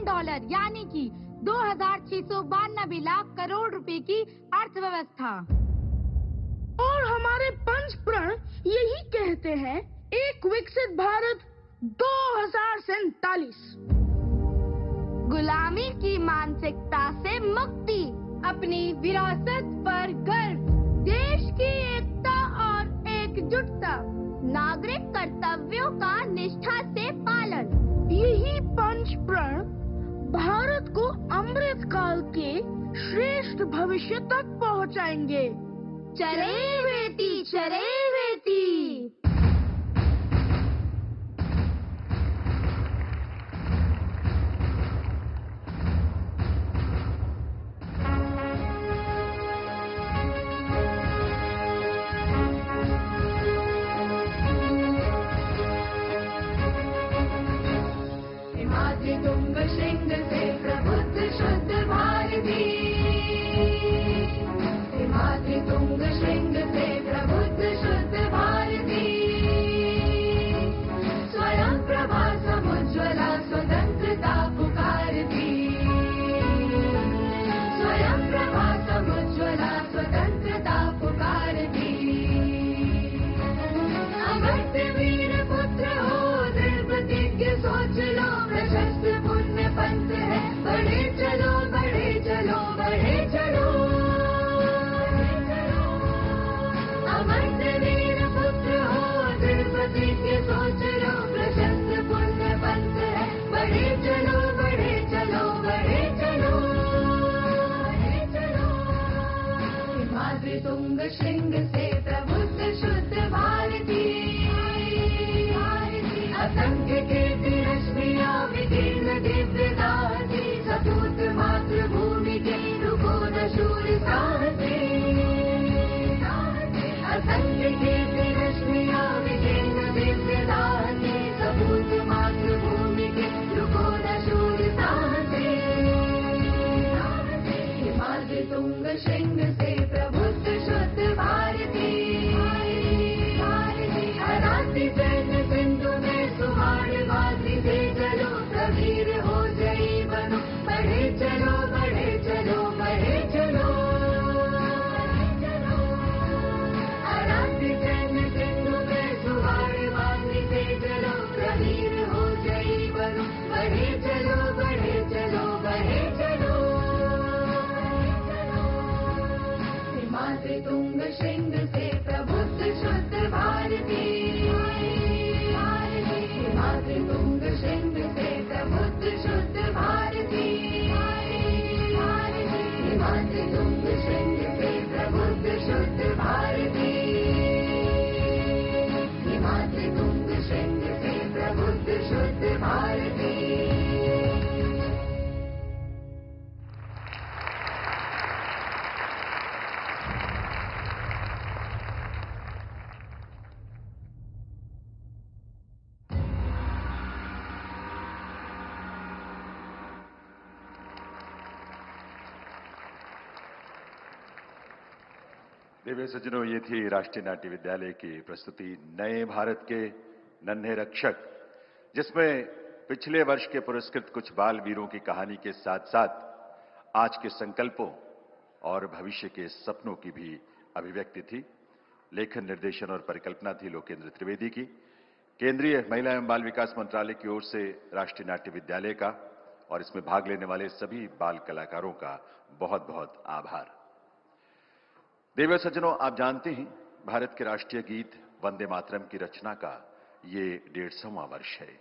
यानी कि 2692 लाख करोड़ रुपए की अर्थव्यवस्था। और हमारे पंचप्रण यही कहते हैं, एक विकसित भारत 2047। गुलामी की मानसिकता से मुक्ति, अपनी विरासत पर गर्व, देश की एकता और एकजुटता, नागरिक कर्तव्यों का निष्ठा से पालन। यही पंचप्रण भारत को अमृत काल के श्रेष्ठ भविष्य तक पहुंचाएंगे। चले बेटी, चले बेटी। तुंग श्रृंग से प्रबुद्ध शुद्ध भारती, तुंग श्रृंग तुंग श्रृंग से प्रबुद्ध शुद्ध भारती असंख्य कीर्ति रश्मियां विकीर्ण दिव्य दासी सपूत मातृभूमि के रुको न शूर साहसी असंख्य कीर्ति रश्मियां विकीर्ण दिव्य दासी सपूत मातृभूमि के रुको न शूर साहसी हिमाद्रि तुंग श्रृंग से प्रबुद्ध शुद्ध भारती हराती सैन्य सिंधु में सुहाड़ बाजी से चलो प्रवीर हो जई बनो बढ़े चलो बढ़े चलो बढ़े चलो हराती सैन्य सिंधु में सुहाड़ बाजी से चलो प्रवीर हो जई बनो बढ़े चलो बढ़े चलो बढ़े चलो हिमाद्रि तुंग श्रृंग से प्रबुद्ध शुद्ध भारती हिमाद्रि तुंग श्रृंग से प्रबुद्ध शुद्ध भारती हिमाद्रि तुंग श्रृंग से प्रबुद्ध शुद्ध भारती हिमाद्रि तुंग श्रृंग से प्रबुद्ध शुद्ध भारती दिव्य सज्जनों, ये थी राष्ट्रीय नाट्य विद्यालय की प्रस्तुति नए भारत के नन्हे रक्षक, जिसमें पिछले वर्ष के पुरस्कृत कुछ बाल वीरों की कहानी के साथ साथ आज के संकल्पों और भविष्य के सपनों की भी अभिव्यक्ति थी। लेखन, निर्देशन और परिकल्पना थी लोकेंद्र त्रिवेदी की। केंद्रीय महिला एवं बाल विकास मंत्रालय की ओर से राष्ट्रीय नाट्य विद्यालय का और इसमें भाग लेने वाले सभी बाल कलाकारों का बहुत बहुत आभार। देव सज्जनों, आप जानते हैं भारत के राष्ट्रीय गीत वंदे मातरम की रचना का ये 150वां वर्ष है।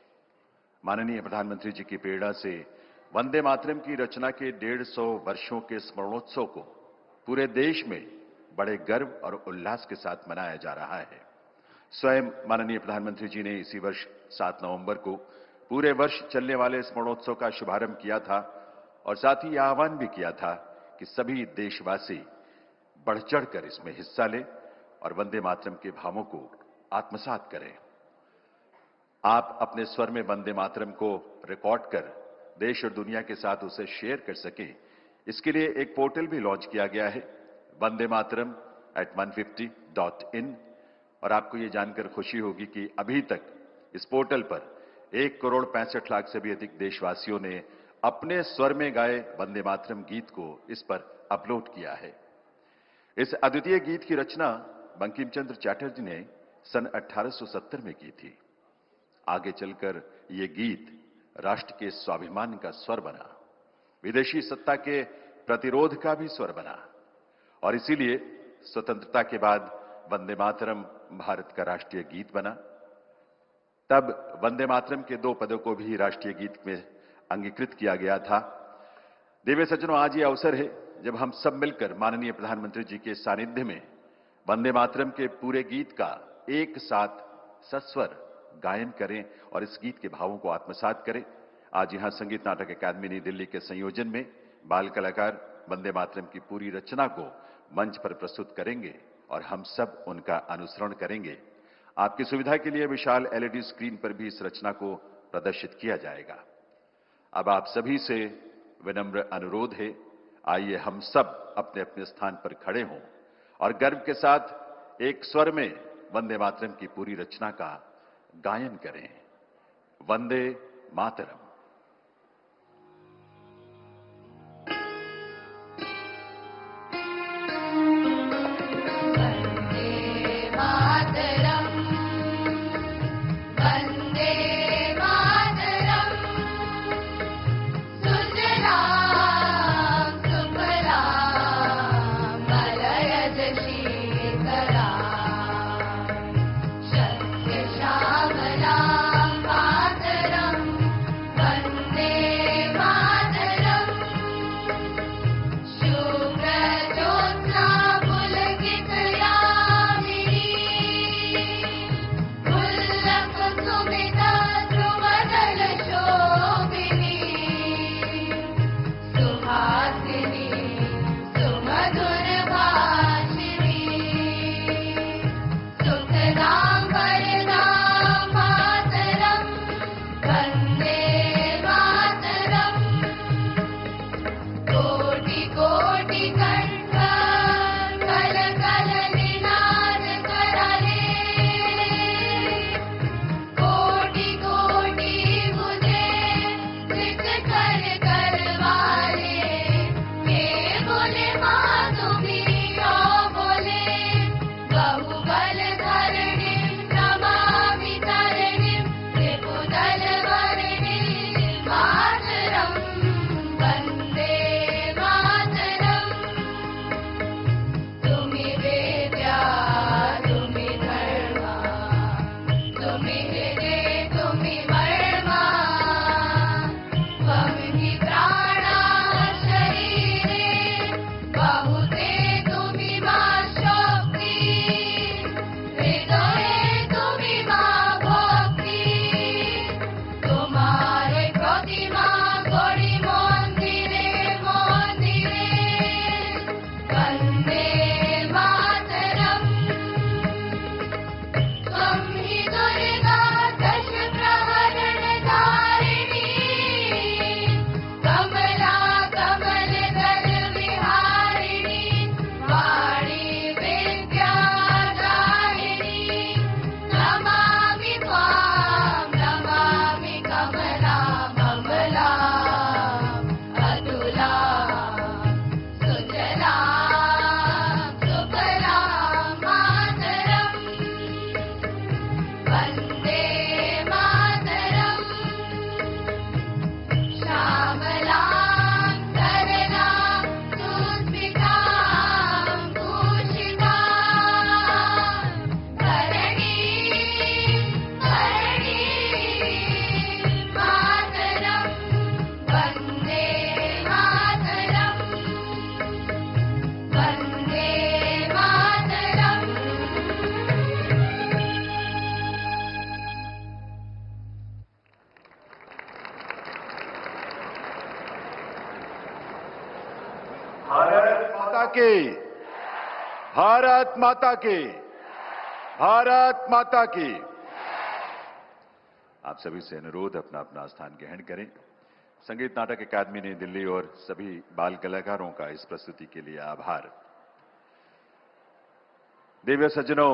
माननीय प्रधानमंत्री जी की प्रेरणा से वंदे मातरम की रचना के 150 वर्षों के स्मरणोत्सव को पूरे देश में बड़े गर्व और उल्लास के साथ मनाया जा रहा है। स्वयं माननीय प्रधानमंत्री जी ने इसी वर्ष 7 नवंबर को पूरे वर्ष चलने वाले स्मरणोत्सव का शुभारंभ किया था और साथ ही आह्वान भी किया था कि सभी देशवासी बढ़ चढ़कर इसमें हिस्सा लें और वंदे मातरम के भावों को आत्मसात करें। आप अपने स्वर में वंदे मातरम को रिकॉर्ड कर देश और दुनिया के साथ उसे शेयर कर सकें, इसके लिए एक पोर्टल भी लॉन्च किया गया है, vandemaataram@150.in। और आपको ये जानकर खुशी होगी कि अभी तक इस पोर्टल पर 1,65,00,000 से भी अधिक देशवासियों ने अपने स्वर में गाए वंदे मातरम गीत को इस पर अपलोड किया है। इस अद्वितीय गीत की रचना बंकिम चंद्र चटर्जी ने सन 1870 में की थी। आगे चलकर ये गीत राष्ट्र के स्वाभिमान का स्वर बना, विदेशी सत्ता के प्रतिरोध का भी स्वर बना और इसीलिए स्वतंत्रता के बाद वंदे मातरम भारत का राष्ट्रीय गीत बना। तब वंदे मातरम के 2 पदों को भी राष्ट्रीय गीत में अंगीकृत किया गया था। देव सज्जनों, आज ये अवसर है जब हम सब मिलकर माननीय प्रधानमंत्री जी के सानिध्य में वंदे मातरम के पूरे गीत का एक साथ सस्वर गायन करें और इस गीत के भावों को आत्मसात करें। आज यहां संगीत नाटक अकादमी नई दिल्ली के संयोजन में बाल कलाकार वंदे मातरम की पूरी रचना को मंच पर प्रस्तुत करेंगे और हम सब उनका अनुसरण करेंगे। आपकी सुविधा के लिए विशाल LED स्क्रीन पर भी इस रचना को प्रदर्शित किया जाएगा। अब आप सभी से विनम्र अनुरोध है, आइए हम सब अपने अपने स्थान पर खड़े हों और गर्व के साथ एक स्वर में वंदे मातरम की पूरी रचना का गायन करें। वंदे मातरम। श्यामला मातरम भारत माता की, भारत माता की, भारत माता की। आप सभी से अनुरोध अपना अपना स्थान ग्रहण करें। संगीत नाटक अकादमी नई दिल्ली और सभी बाल कलाकारों का इस प्रस्तुति के लिए आभार। दिव्य सज्जनों,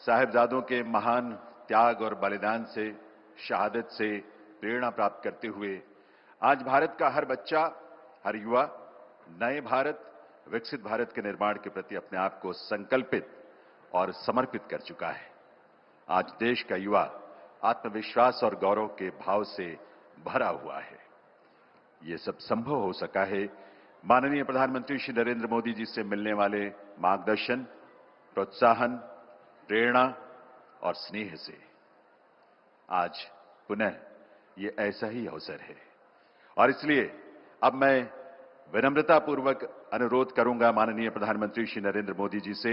साहिबजादों के महान त्याग और बलिदान से, शहादत से प्रेरणा प्राप्त करते हुए आज भारत का हर बच्चा, हर युवा नए भारत, विकसित भारत के निर्माण के प्रति अपने आप को संकल्पित और समर्पित कर चुका है। आज देश का युवा आत्मविश्वास और गौरव के भाव से भरा हुआ है। ये सब संभव हो सका है माननीय प्रधानमंत्री श्री नरेंद्र मोदी जी से मिलने वाले मार्गदर्शन, प्रोत्साहन, प्रेरणा और स्नेह से। आज पुनः ये ऐसा ही अवसर है और इसलिए अब मैं विनम्रतापूर्वक अनुरोध करूंगा माननीय प्रधानमंत्री श्री नरेंद्र मोदी जी से,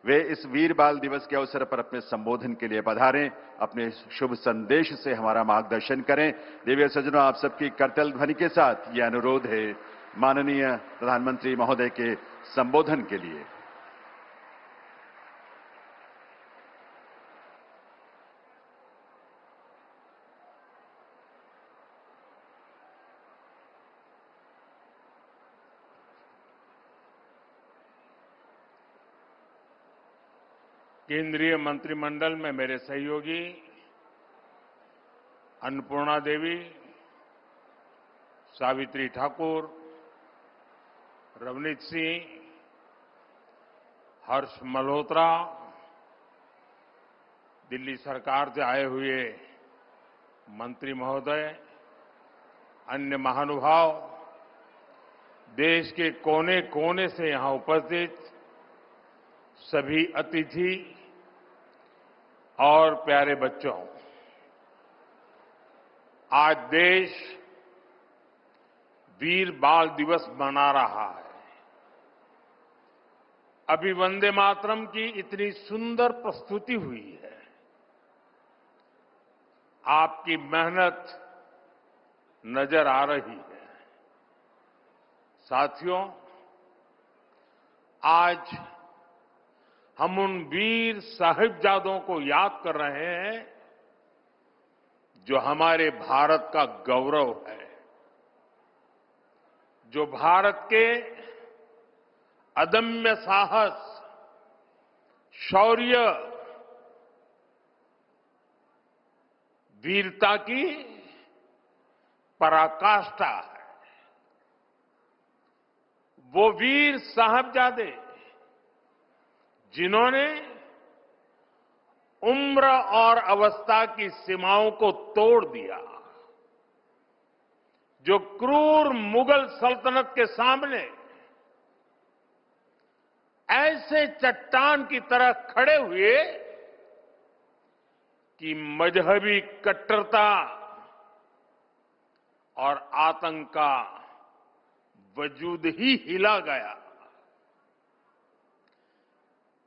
वे इस वीर बाल दिवस के अवसर पर अपने संबोधन के लिए पधारें, अपने शुभ संदेश से हमारा मार्गदर्शन करें। दिव्य सज्जनों, आप सबकी करतल ध्वनि के साथ यह अनुरोध है माननीय प्रधानमंत्री महोदय के संबोधन के लिए। केंद्रीय मंत्रिमंडल में मेरे सहयोगी अन्नपूर्णा देवी, सावित्री ठाकुर, रवनीत सिंह, हर्ष मल्होत्रा, दिल्ली सरकार से आए हुए मंत्री महोदय, अन्य महानुभाव, देश के कोने कोने से यहां उपस्थित सभी अतिथि और प्यारे बच्चों, आज देश वीर बाल दिवस मना रहा है। अभी वंदे मातरम की इतनी सुंदर प्रस्तुति हुई है। आपकी मेहनत नजर आ रही है। साथियों, आज हम उन वीर साहिबजादों को याद कर रहे हैं जो हमारे भारत का गौरव है, जो भारत के अदम्य साहस, शौर्य, वीरता की पराकाष्ठा है। वो वीर साहिबजादे जिन्होंने उम्र और अवस्था की सीमाओं को तोड़ दिया, जो क्रूर मुगल सल्तनत के सामने ऐसे चट्टान की तरह खड़े हुए कि मजहबी कट्टरता और आतंक का वजूद ही हिला गया।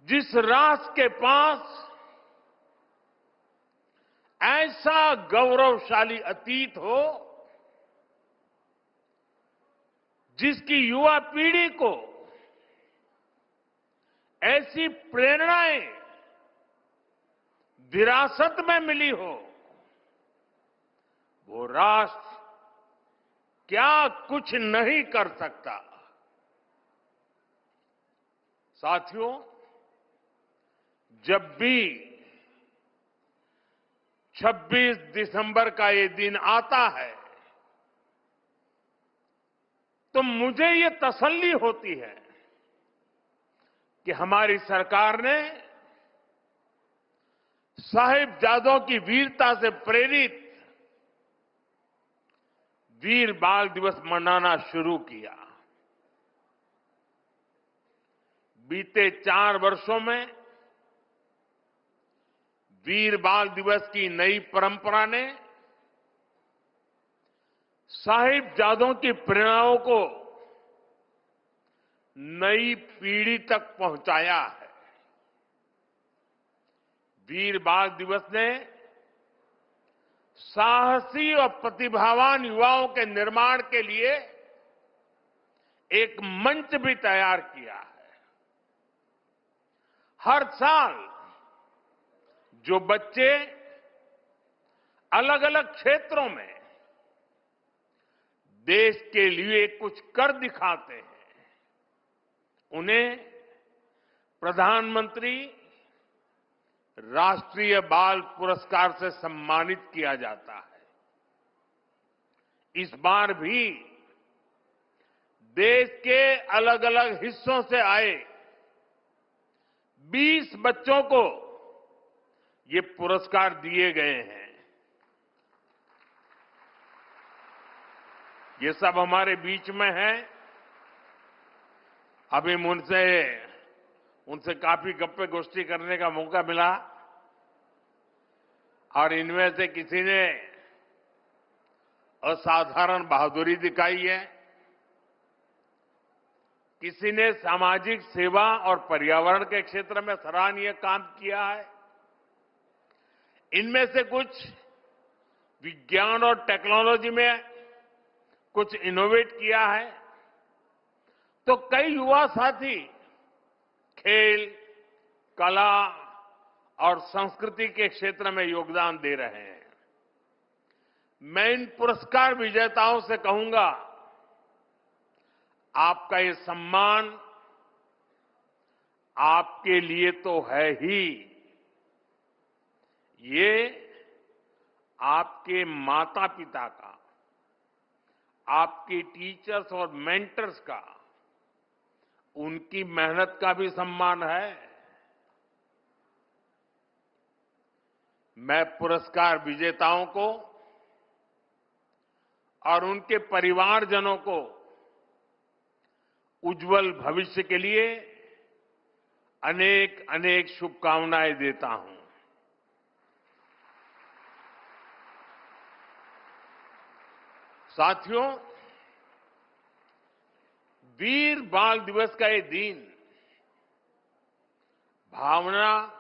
जिस राष्ट्र के पास ऐसा गौरवशाली अतीत हो, जिसकी युवा पीढ़ी को ऐसी प्रेरणाएं विरासत में मिली हो, वो राष्ट्र क्या कुछ नहीं कर सकता। साथियों, जब भी 26 दिसंबर का ये दिन आता है तो मुझे ये तसल्ली होती है कि हमारी सरकार ने साहिबजादों की वीरता से प्रेरित वीर बाल दिवस मनाना शुरू किया। बीते 4 वर्षों में वीर बाल दिवस की नई परंपरा ने साहिबजादों की प्रेरणाओं को नई पीढ़ी तक पहुंचाया है। वीर बाल दिवस ने साहसी और प्रतिभावान युवाओं के निर्माण के लिए एक मंच भी तैयार किया है। हर साल जो बच्चे अलग अलग क्षेत्रों में देश के लिए कुछ कर दिखाते हैं, उन्हें प्रधानमंत्री राष्ट्रीय बाल पुरस्कार से सम्मानित किया जाता है। इस बार भी देश के अलग अलग हिस्सों से आए 20 बच्चों को ये पुरस्कार दिए गए हैं। ये सब हमारे बीच में है। अभी उनसे काफी गप्पे गोष्ठी करने का मौका मिला और इनमें से किसी ने असाधारण बहादुरी दिखाई है, किसी ने सामाजिक सेवा और पर्यावरण के क्षेत्र में सराहनीय काम किया है। इनमें से कुछ विज्ञान और टेक्नोलॉजी में कुछ इनोवेट किया है, तो कई युवा साथी खेल, कला और संस्कृति के क्षेत्र में योगदान दे रहे हैं। मैं इन पुरस्कार विजेताओं से कहूंगा, आपका ये सम्मान आपके लिए तो है ही, ये आपके माता पिता का, आपके टीचर्स और मेंटर्स का, उनकी मेहनत का भी सम्मान है। मैं पुरस्कार विजेताओं को और उनके परिवारजनों को उज्जवल भविष्य के लिए अनेक अनेक शुभकामनाएं देता हूं। साथियों, वीर बाल दिवस का ये दिन भावना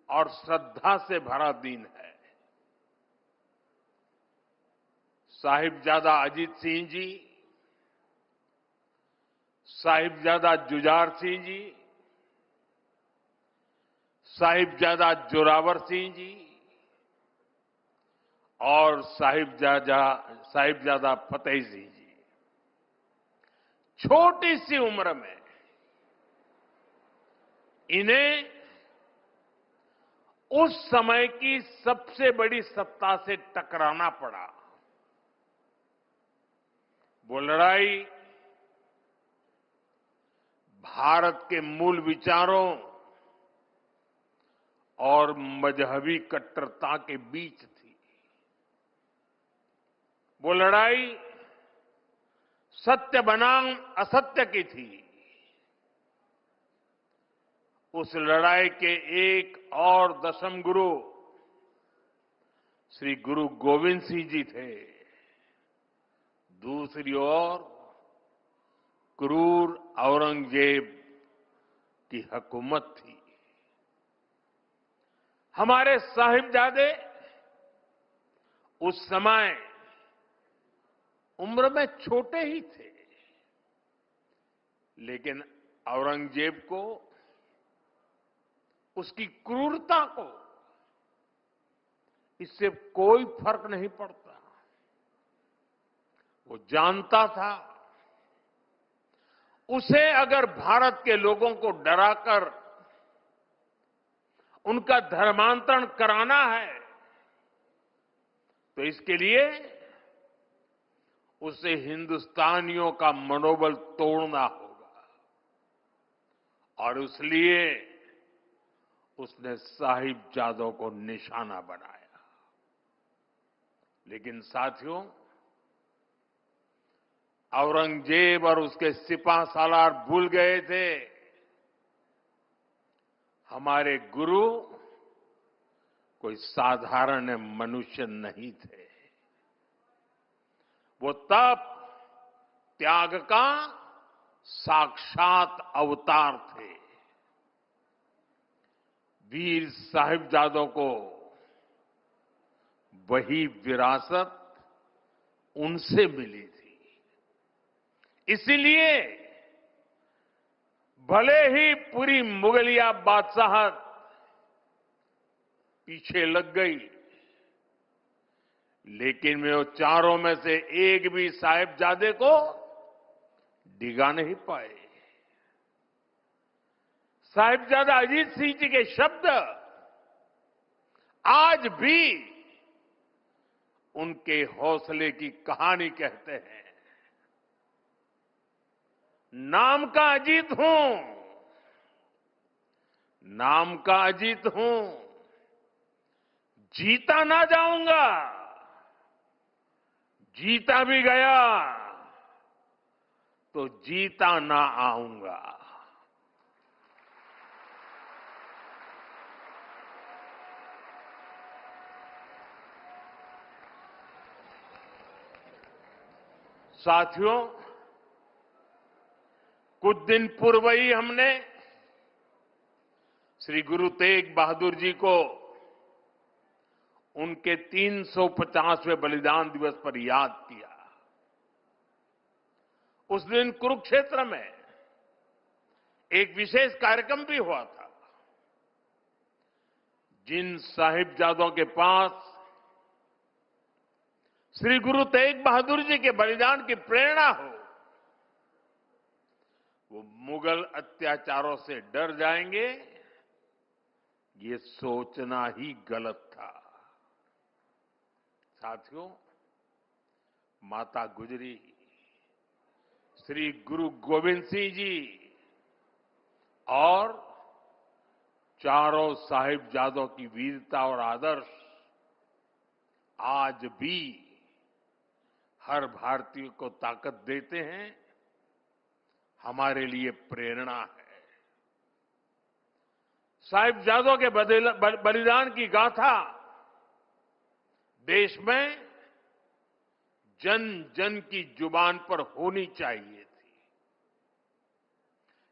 और श्रद्धा से भरा दिन है। साहिबजादा अजीत सिंह जी, साहिबजादा जुझार सिंह जी, साहिबजादा जोरावर सिंह जी और साहिबजादा फतेह सिंह जी छोटी सी उम्र में इन्हें उस समय की सबसे बड़ी सत्ता से टकराना पड़ा। वो लड़ाई भारत के मूल विचारों और मजहबी कट्टरता के बीच थी। वो लड़ाई सत्य बनाम असत्य की थी। उस लड़ाई के एक और दशम गुरु श्री गुरु गोविंद सिंह जी थे। दूसरी ओर क्रूर औरंगजेब की हुकूमत थी। हमारे साहिबजादे उस समय उम्र में छोटे ही थे, लेकिन औरंगजेब को, उसकी क्रूरता को इससे कोई फर्क नहीं पड़ता। वो जानता था उसे अगर भारत के लोगों को डराकर उनका धर्मांतरण कराना है तो इसके लिए उसे हिंदुस्तानियों का मनोबल तोड़ना होगा, और इसलिए उसने साहिबजादों को निशाना बनाया। लेकिन साथियों, औरंगजेब और उसके सिपह सालार भूल गए थे हमारे गुरु कोई साधारण मनुष्य नहीं थे। वो तप त्याग का साक्षात अवतार थे। वीर साहिबजादों को वही विरासत उनसे मिली थी। इसीलिए भले ही पूरी मुगलिया बादशाहत पीछे लग गई, लेकिन वे वो चारों में से एक भी साहिबजादे को डिगा नहीं पाए। साहिबजादा अजीत सिंह जी के शब्द आज भी उनके हौसले की कहानी कहते हैं। नाम का अजीत हूं, नाम का अजीत हूं, जीता ना जाऊंगा, जीता भी गया तो जीता ना आऊंगा। साथियों, कुछ दिन पूर्व ही हमने श्री गुरु तेग बहादुर जी को उनके 350वें बलिदान दिवस पर याद किया। उस दिन कुरुक्षेत्र में एक विशेष कार्यक्रम भी हुआ था। जिन साहिबजादों के पास श्री गुरु तेग बहादुर जी के बलिदान की प्रेरणा हो, वो मुगल अत्याचारों से डर जाएंगे, ये सोचना ही गलत था। साथियों, माता गुजरी, श्री गुरु गोविंद सिंह जी और चारों साहिबजादों की वीरता और आदर्श आज भी हर भारतीय को ताकत देते हैं, हमारे लिए प्रेरणा है। साहिबजादों के बलिदान की गाथा देश में जन जन की जुबान पर होनी चाहिए थी,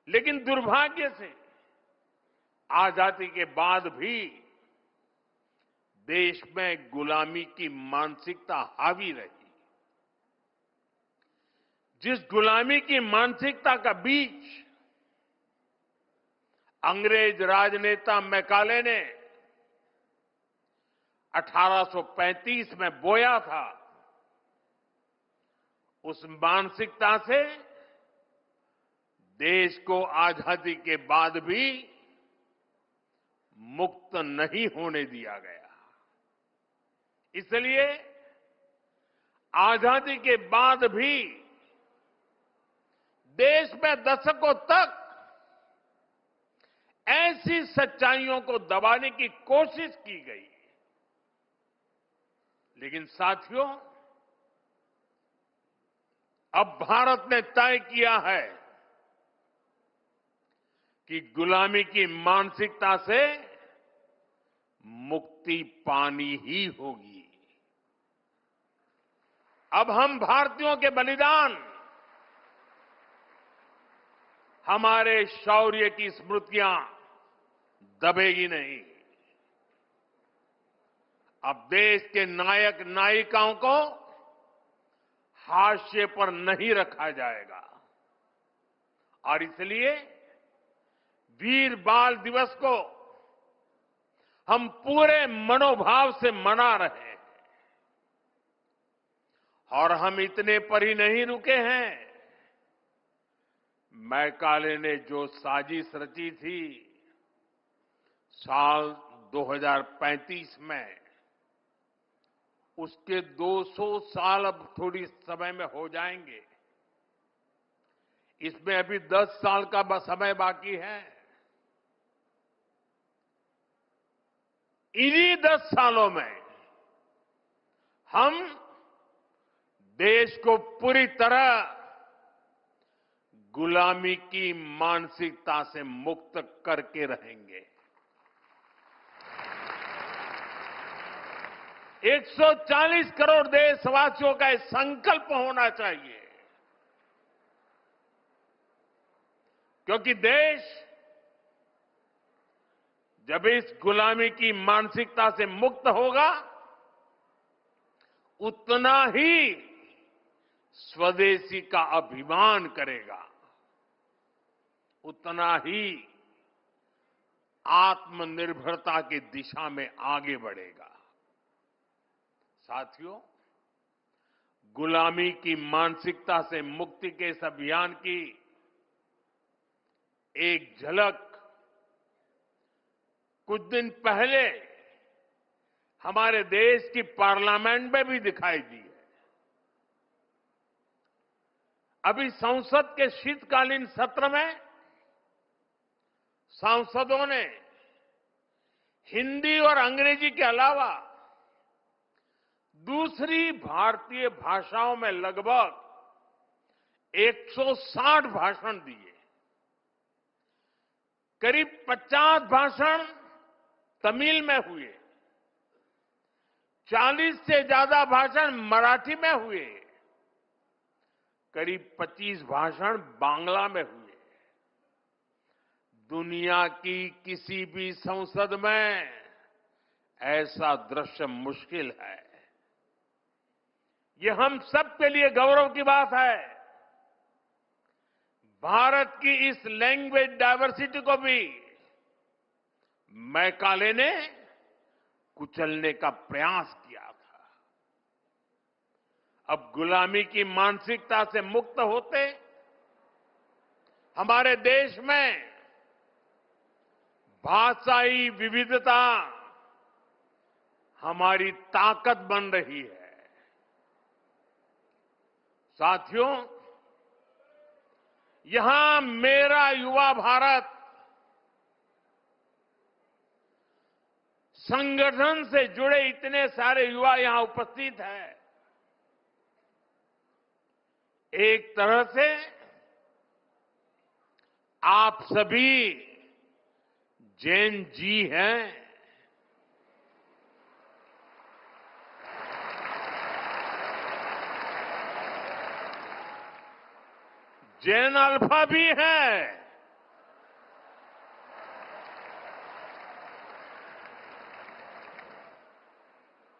लेकिन दुर्भाग्य से आजादी के बाद भी देश में गुलामी की मानसिकता हावी रही। जिस गुलामी की मानसिकता का बीज अंग्रेज राजनेता मैकाले ने 1835 में बोया था, उस मानसिकता से देश को आजादी के बाद भी मुक्त नहीं होने दिया गया। इसलिए आजादी के बाद भी देश में दशकों तक ऐसी सच्चाइयों को दबाने की कोशिश की गई। लेकिन साथियों, अब भारत ने तय किया है कि गुलामी की मानसिकता से मुक्ति पानी ही होगी। अब हम भारतीयों के बलिदान, हमारे शौर्य की स्मृतियां दबेगी नहीं। अब देश के नायक नायिकाओं को हाशिए पर नहीं रखा जाएगा और इसलिए वीर बाल दिवस को हम पूरे मनोभाव से मना रहे हैं। और हम इतने पर ही नहीं रुके हैं। मैकाले ने जो साजिश रची थी साल 2035 में, उसके 200 साल अब थोड़ी समय में हो जाएंगे। इसमें अभी 10 साल का समय बाकी है। इन्हीं 10 सालों में हम देश को पूरी तरह गुलामी की मानसिकता से मुक्त करके रहेंगे। 140 करोड़ देशवासियों का एक संकल्प होना चाहिए, क्योंकि देश जब इस गुलामी की मानसिकता से मुक्त होगा, उतना ही स्वदेशी का अभिमान करेगा, उतना ही आत्मनिर्भरता की दिशा में आगे बढ़ेगा। साथियों, गुलामी की मानसिकता से मुक्ति के इस अभियान की एक झलक कुछ दिन पहले हमारे देश की पार्लियामेंट में भी दिखाई दी है। अभी संसद के शीतकालीन सत्र में सांसदों ने हिंदी और अंग्रेजी के अलावा दूसरी भारतीय भाषाओं में लगभग 160 भाषण दिए। करीब 50 भाषण तमिल में हुए, 40 से ज्यादा भाषण मराठी में हुए, करीब 25 भाषण बांग्ला में हुए। दुनिया की किसी भी संसद में ऐसा दृश्य मुश्किल है। ये हम सब के लिए गौरव की बात है। भारत की इस लैंग्वेज डायवर्सिटी को भी मैकाले ने कुचलने का प्रयास किया था। अब गुलामी की मानसिकता से मुक्त होते हमारे देश में भाषाई विविधता हमारी ताकत बन रही है। साथियों, यहां मेरा युवा भारत संगठन से जुड़े इतने सारे युवा यहां उपस्थित हैं। एक तरह से आप सभी जैन जी हैं। जैन अल्फा भी है।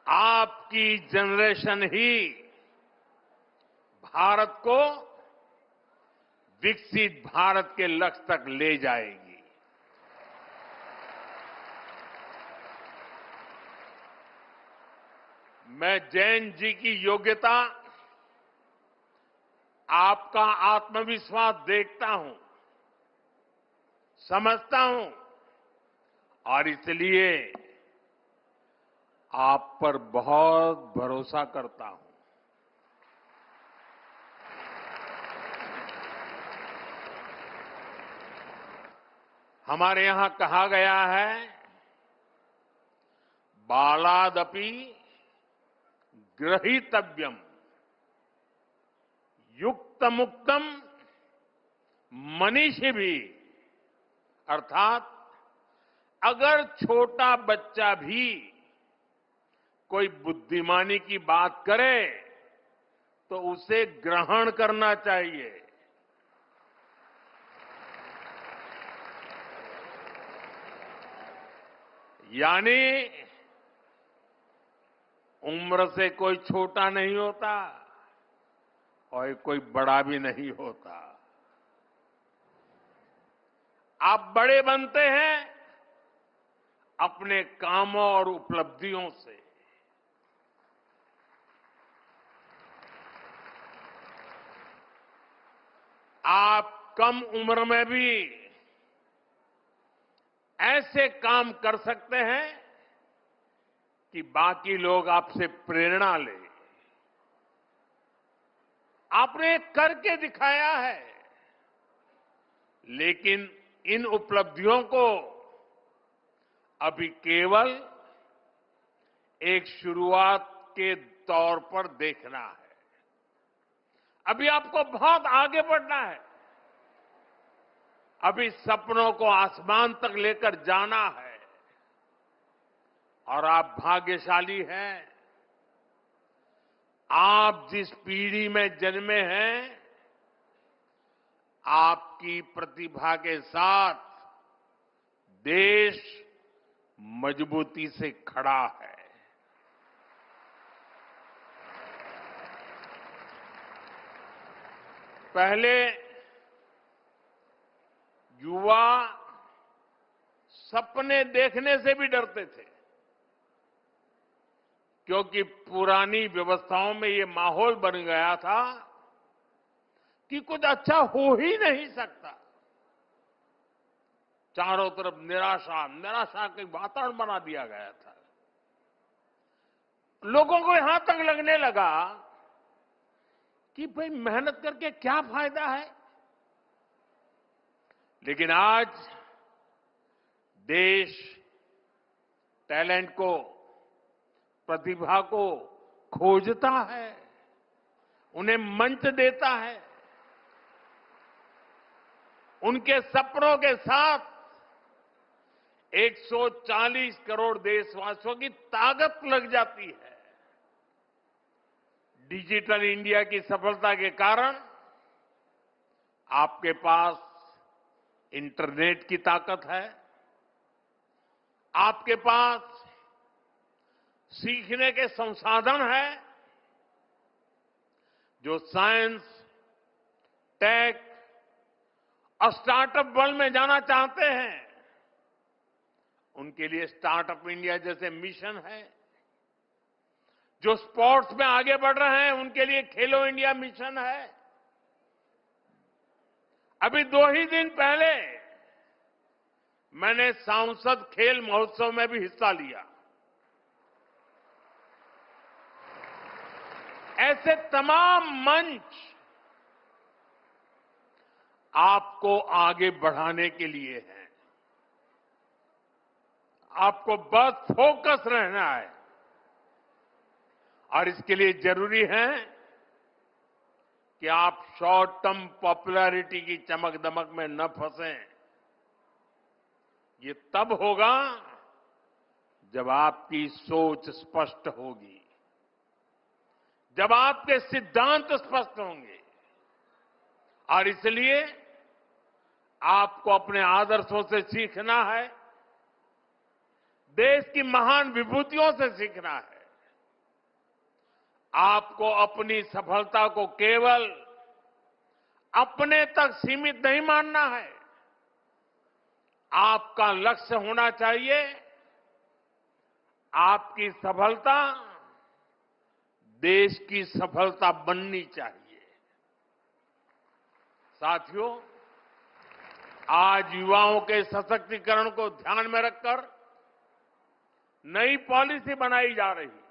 आपकी जनरेशन ही भारत को विकसित भारत के लक्ष्य तक ले जाएगी। मैं जैन जी की योग्यता, आपका आत्मविश्वास देखता हूं, समझता हूं और इसलिए आप पर बहुत भरोसा करता हूं। हमारे यहां कहा गया है, बालादपि ग्रहीतव्यम युक्त मुक्तम मनीषी भी, अर्थात अगर छोटा बच्चा भी कोई बुद्धिमानी की बात करे तो उसे ग्रहण करना चाहिए। यानी उम्र से कोई छोटा नहीं होता और कोई बड़ा भी नहीं होता। आप बड़े बनते हैं अपने कामों और उपलब्धियों से। आप कम उम्र में भी ऐसे काम कर सकते हैं कि बाकी लोग आपसे प्रेरणा लें। आपने करके दिखाया है, लेकिन इन उपलब्धियों को अभी केवल एक शुरुआत के तौर पर देखना है। अभी आपको बहुत आगे बढ़ना है। अभी सपनों को आसमान तक लेकर जाना है। और आप भाग्यशाली हैं। आप जिस पीढ़ी में जन्मे हैं, आपकी प्रतिभा के साथ देश मजबूती से खड़ा है। पहले युवा सपने देखने से भी डरते थे, क्योंकि पुरानी व्यवस्थाओं में ये माहौल बन गया था कि कुछ अच्छा हो ही नहीं सकता। चारों तरफ निराशा निराशा के वातावरण बना दिया गया था। लोगों को यहां तक लगने लगा कि भाई मेहनत करके क्या फायदा है। लेकिन आज देश टैलेंट को, प्रतिभा को खोजता है, उन्हें मंच देता है। उनके सपनों के साथ 140 करोड़ देशवासियों की ताकत लग जाती है। डिजिटल इंडिया की सफलता के कारण आपके पास इंटरनेट की ताकत है, आपके पास सीखने के संसाधन है। जो साइंस, टेक और स्टार्टअप वर्ल्ड में जाना चाहते हैं, उनके लिए स्टार्टअप इंडिया जैसे मिशन है। जो स्पोर्ट्स में आगे बढ़ रहे हैं, उनके लिए खेलो इंडिया मिशन है। अभी 2 ही दिन पहले मैंने सांसद खेल महोत्सव में भी हिस्सा लिया। ऐसे तमाम मंच आपको आगे बढ़ाने के लिए हैं। आपको बस फोकस रहना है और इसके लिए जरूरी है कि आप शॉर्ट टर्म पॉपुलैरिटी की चमक दमक में न फंसें। ये तब होगा जब आपकी सोच स्पष्ट होगी, जब आपके सिद्धांत स्पष्ट होंगे। और इसलिए आपको अपने आदर्शों से सीखना है, देश की महान विभूतियों से सीखना है। आपको अपनी सफलता को केवल अपने तक सीमित नहीं मानना है। आपका लक्ष्य होना चाहिए, आपकी सफलता देश की सफलता बननी चाहिए। साथियों, आज युवाओं के सशक्तिकरण को ध्यान में रखकर नई पॉलिसी बनाई जा रही है।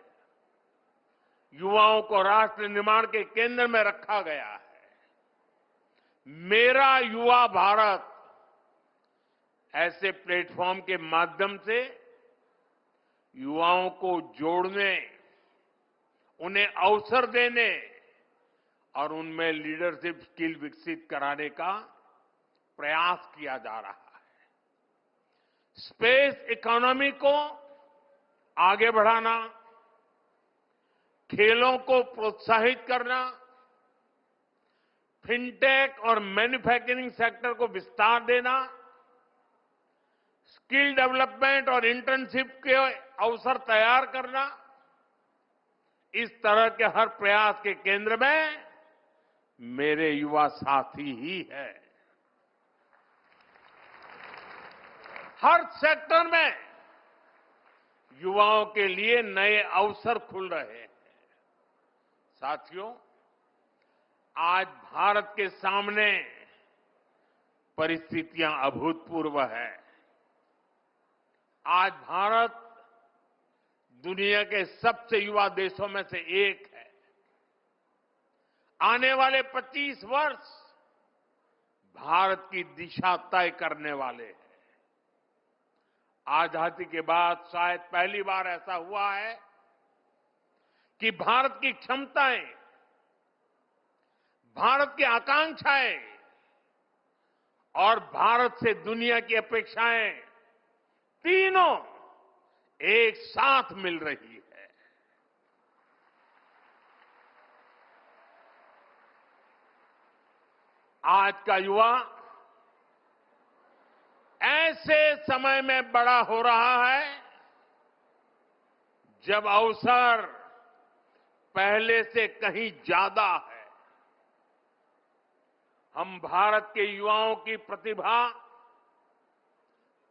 युवाओं को राष्ट्र निर्माण के केंद्र में रखा गया है। मेरा युवा भारत ऐसे प्लेटफॉर्म के माध्यम से युवाओं को जोड़ने, उन्हें अवसर देने और उनमें लीडरशिप स्किल विकसित कराने का प्रयास किया जा रहा है। स्पेस इकोनॉमी को आगे बढ़ाना, खेलों को प्रोत्साहित करना, फिनटेक और मैन्युफैक्चरिंग सेक्टर को विस्तार देना, स्किल डेवलपमेंट और इंटर्नशिप के अवसर तैयार करना, इस तरह के हर प्रयास के केंद्र में मेरे युवा साथी ही है। हर सेक्टर में युवाओं के लिए नए अवसर खुल रहे हैं। साथियों, आज भारत के सामने परिस्थितियां अभूतपूर्व है। आज भारत दुनिया के सबसे युवा देशों में से एक है। आने वाले 25 वर्ष भारत की दिशा तय करने वाले हैं। आजादी के बाद शायद पहली बार ऐसा हुआ है कि भारत की क्षमताएं, भारत की आकांक्षाएं और भारत से दुनिया की अपेक्षाएं तीनों एक साथ मिल रही है। आज का युवा ऐसे समय में बड़ा हो रहा है जब अवसर पहले से कहीं ज्यादा है। हम भारत के युवाओं की प्रतिभा,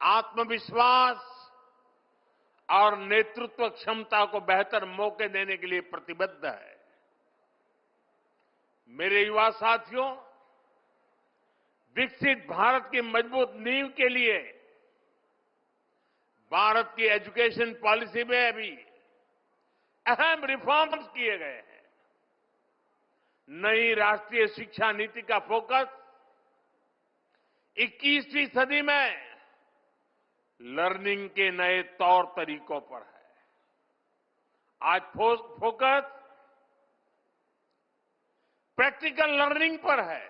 आत्मविश्वास और नेतृत्व क्षमता को बेहतर मौके देने के लिए प्रतिबद्ध है। मेरे युवा साथियों, विकसित भारत की मजबूत नींव के लिए भारत की एजुकेशन पॉलिसी में भी अहम रिफॉर्म्स किए गए हैं। नई राष्ट्रीय शिक्षा नीति का फोकस 21वीं सदी में लर्निंग के नए तौर तरीकों पर है। आज फोकस प्रैक्टिकल लर्निंग पर है।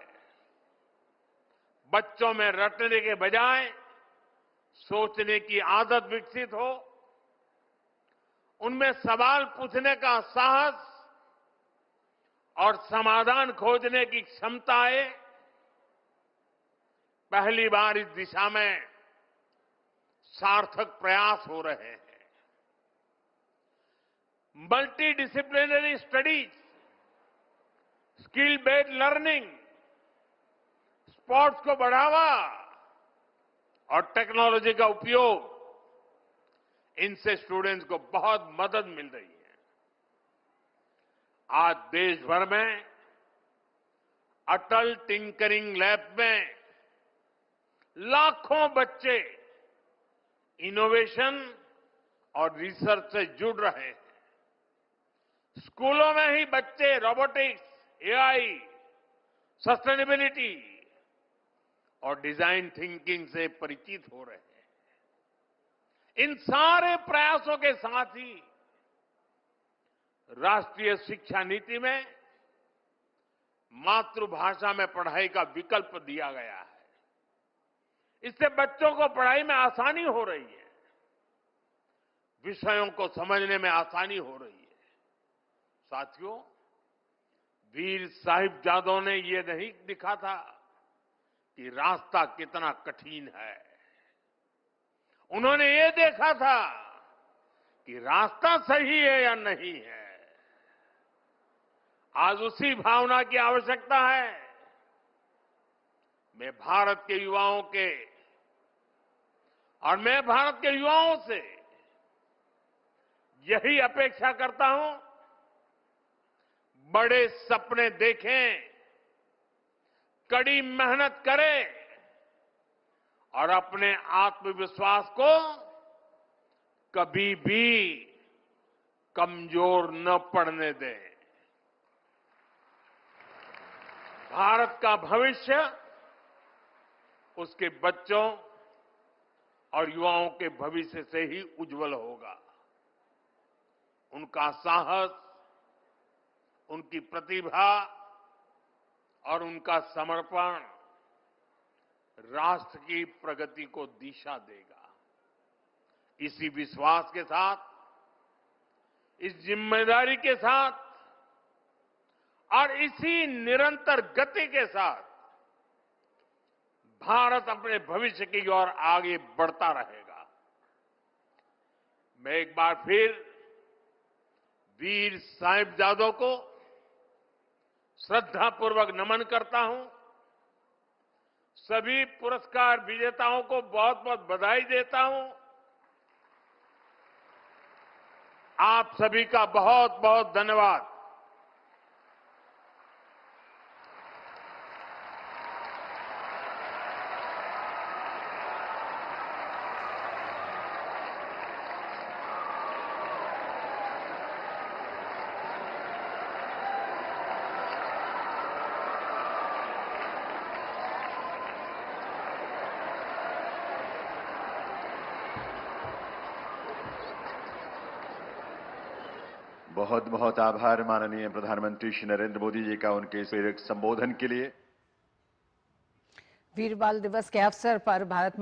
बच्चों में रटने के बजाय सोचने की आदत विकसित हो, उनमें सवाल पूछने का साहस और समाधान खोजने की क्षमता आए। पहली बार इस दिशा में सार्थक प्रयास हो रहे हैं। Multi disciplinary studies, skill based learning, sports को बढ़ावा और टेक्नोलॉजी का उपयोग, इनसे स्टूडेंट्स को बहुत मदद मिल रही है। आज देश भर में अटल टिंकरिंग लैब में लाखों बच्चे इनोवेशन और रिसर्च से जुड़ रहे हैं। स्कूलों में ही बच्चे रोबोटिक्स, एआई, सस्टेनेबिलिटी और डिजाइन थिंकिंग से परिचित हो रहे हैं। इन सारे प्रयासों के साथ ही राष्ट्रीय शिक्षा नीति में मातृभाषा में पढ़ाई का विकल्प दिया गया है। इससे बच्चों को पढ़ाई में आसानी हो रही है, विषयों को समझने में आसानी हो रही है। साथियों, वीर साहिबजादों ने ये नहीं दिखा था कि रास्ता कितना कठिन है। उन्होंने ये देखा था कि रास्ता सही है या नहीं है। आज उसी भावना की आवश्यकता है। मैं भारत के युवाओं से यही अपेक्षा करता हूं, बड़े सपने देखें, कड़ी मेहनत करें और अपने आत्मविश्वास को कभी भी कमजोर न पड़ने दें। भारत का भविष्य उसके बच्चों और युवाओं के भविष्य से ही उज्जवल होगा। उनका साहस, उनकी प्रतिभा और उनका समर्पण राष्ट्र की प्रगति को दिशा देगा। इसी विश्वास के साथ, इस जिम्मेदारी के साथ और इसी निरंतर गति के साथ भारत अपने भविष्य की ओर आगे बढ़ता रहेगा। मैं एक बार फिर वीर साहिबजादों को श्रद्धापूर्वक नमन करता हूं। सभी पुरस्कार विजेताओं को बहुत बहुत बधाई देता हूं। आप सभी का बहुत बहुत धन्यवाद। बहुत बहुत आभार माननीय प्रधानमंत्री श्री नरेंद्र मोदी जी का उनके इस संबोधन के लिए। वीर बाल दिवस के अवसर पर भारत मंडल